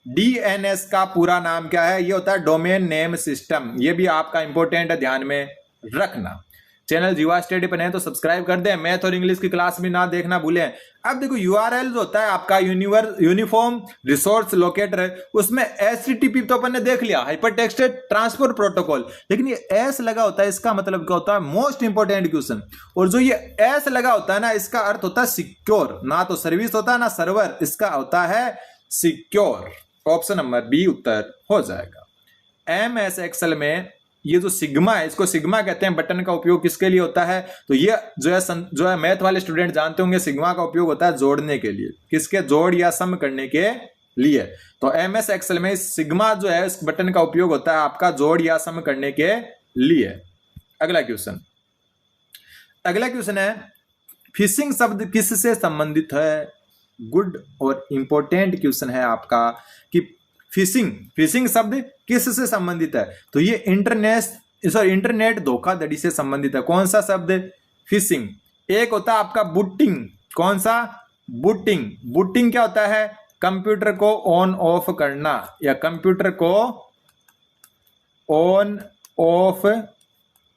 DNS का पूरा नाम क्या है? ये होता है डोमेन नेम सिस्टम। ये भी आपका इंपॉर्टेंट है, ध्यान में रखना। चैनल जीवा स्टडी पर है तो सब्सक्राइब कर दें। मैथ और इंग्लिश की क्लास भी ना देखना भूलें। अब देखो, यूआरएल जो होता है आपका यूनिफॉर्म रिसोर्स लोकेटर, उसमें HTTP तो अपन ने देख लिया, हाइपरटेक्स्ट ट्रांसफर प्रोटोकॉल। लेकिन ये एस लगा होता है, इसका मतलब क्या होता है? Most important question. और जो ये एस लगा होता है ना, इसका अर्थ होता है सिक्योर। ना तो सर्विस होता है ना सर्वर, इसका होता है सिक्योर। ऑप्शन नंबर बी उत्तर हो जाएगा। MS एक्सेल में ये जो सिग्मा है, इसको सिग्मा कहते हैं। बटन का उपयोग किसके लिए होता है? तो ये जो है मैथ वाले स्टूडेंट जानते होंगे, सिग्मा का उपयोग होता है जोड़ने के लिए। किसके? जोड़ या सम करने के लिए। तो MS एक्सेल में सिग्मा जो है, इस बटन का उपयोग होता है आपका जोड़ या सम करने के लिए। अगला क्वेश्चन है, फिशिंग शब्द किससे संबंधित है? गुड और इंपॉर्टेंट क्वेश्चन है आपका कि फिशिंग शब्द किससे संबंधित है? तो ये इंटरनेट धोखाधड़ी से संबंधित है। कौन सा शब्द? फिशिंग। एक होता है आपका बूटिंग। कौन सा? बूटिंग। बूटिंग क्या होता है? कंप्यूटर को ऑन ऑफ करना, या कंप्यूटर को ऑन ऑफ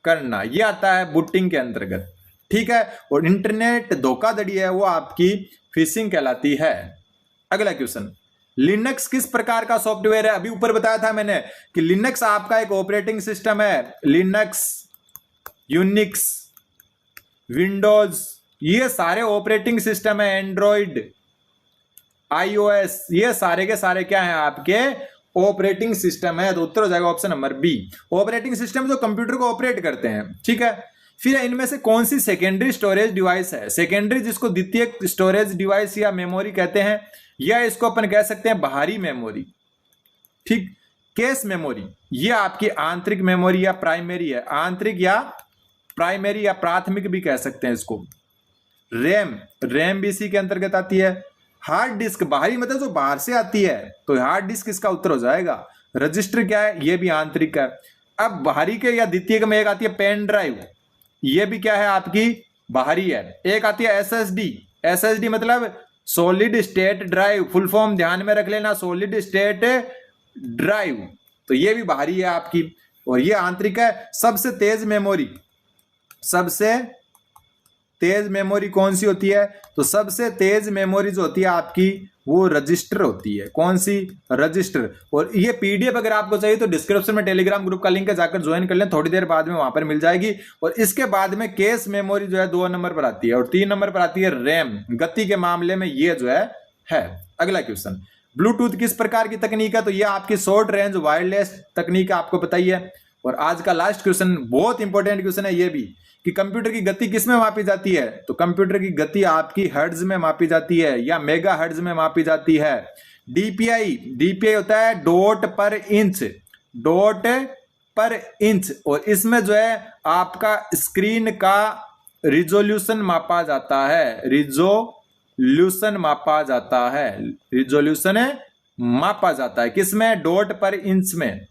करना, ये आता है बूटिंग के अंतर्गत। ठीक है। और इंटरनेट धोखाधड़ी है वो आपकी फिशिंग कहलाती है। अगला क्वेश्चन, लिनक्स किस प्रकार का सॉफ्टवेयर है? अभी ऊपर बताया था मैंने कि लिनक्स आपका एक ऑपरेटिंग सिस्टम है। लिनक्स, यूनिक्स, विंडोज, ये सारे ऑपरेटिंग सिस्टम है। एंड्रॉइड, iOS, ये सारे के सारे क्या हैं? आपके ऑपरेटिंग सिस्टम है। तो उत्तर हो जाएगा option number B. Operating system जो कंप्यूटर को ऑपरेट करते हैं। ठीक है। फिर इनमें से कौन सी सेकेंडरी स्टोरेज डिवाइस है? सेकेंडरी जिसको द्वितीयक स्टोरेज डिवाइस या मेमोरी कहते हैं, या इसको अपन कह सकते हैं बाहरी मेमोरी। ठीक। कैश मेमोरी, ये आपकी आंतरिक मेमोरी या प्राइमरी है। आंतरिक या प्राइमरी या प्राथमिक भी कह सकते हैं इसको। रैम भी इसी के अंतर्गत आती है। हार्ड डिस्क, बाहरी मतलब जो बाहर से आती है, तो हार्ड डिस्क इसका उत्तर हो जाएगा। रजिस्टर क्या है? ये भी आंतरिक है। अब बाहरी के या द्वितीयक में एक आती है पेन ड्राइव, ये भी क्या है? आपकी बाहरी है। एक आती है SSD मतलब solid state drive. Full form ध्यान में रख लेना, सॉलिड स्टेट ड्राइव। तो ये भी बाहरी है आपकी, और ये आंतरिक है। सबसे तेज मेमोरी कौन सी होती है? तो सबसे तेज मेमोरी जो होती है आपकी, वो रजिस्टर होती है। कौन सी? रजिस्टर। और ये PDF अगर आपको चाहिए तो डिस्क्रिप्शन में टेलीग्राम ग्रुप का लिंक है, जाकर ज्वाइन कर लें, थोड़ी देर बाद में वहां पर मिल जाएगी। और इसके बाद में कैश मेमोरी जो है 2 नंबर पर आती है, और 3 नंबर पर आती है रैम। गति के मामले में ये जो है। अगला क्वेश्चन, ब्लूटूथ किस प्रकार की तकनीक है? तो ये आपकी शॉर्ट रेंज वायरलेस तकनीक आपको पता ही है। और आज का लास्ट क्वेश्चन बहुत इंपॉर्टेंट क्वेश्चन है ये भी, कि कंप्यूटर की गति किस में मापी जाती है? तो कंप्यूटर की गति आपकी हर्ट्ज में मापी जाती है या मेगा हर्ट्ज में मापी जाती है। डीपीआई होता है डॉट पर इंच, डॉट पर इंच, और इसमें जो है आपका स्क्रीन का रिजोल्यूशन मापा जाता है, रिजोल्यूशन मापा जाता है, रिजोल्यूशन मापा जाता है किसमें? डॉट पर इंच में,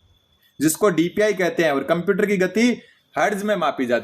जिसको डीपीआई कहते हैं। और कंप्यूटर की गति हर्ट्ज में मापी जाती है।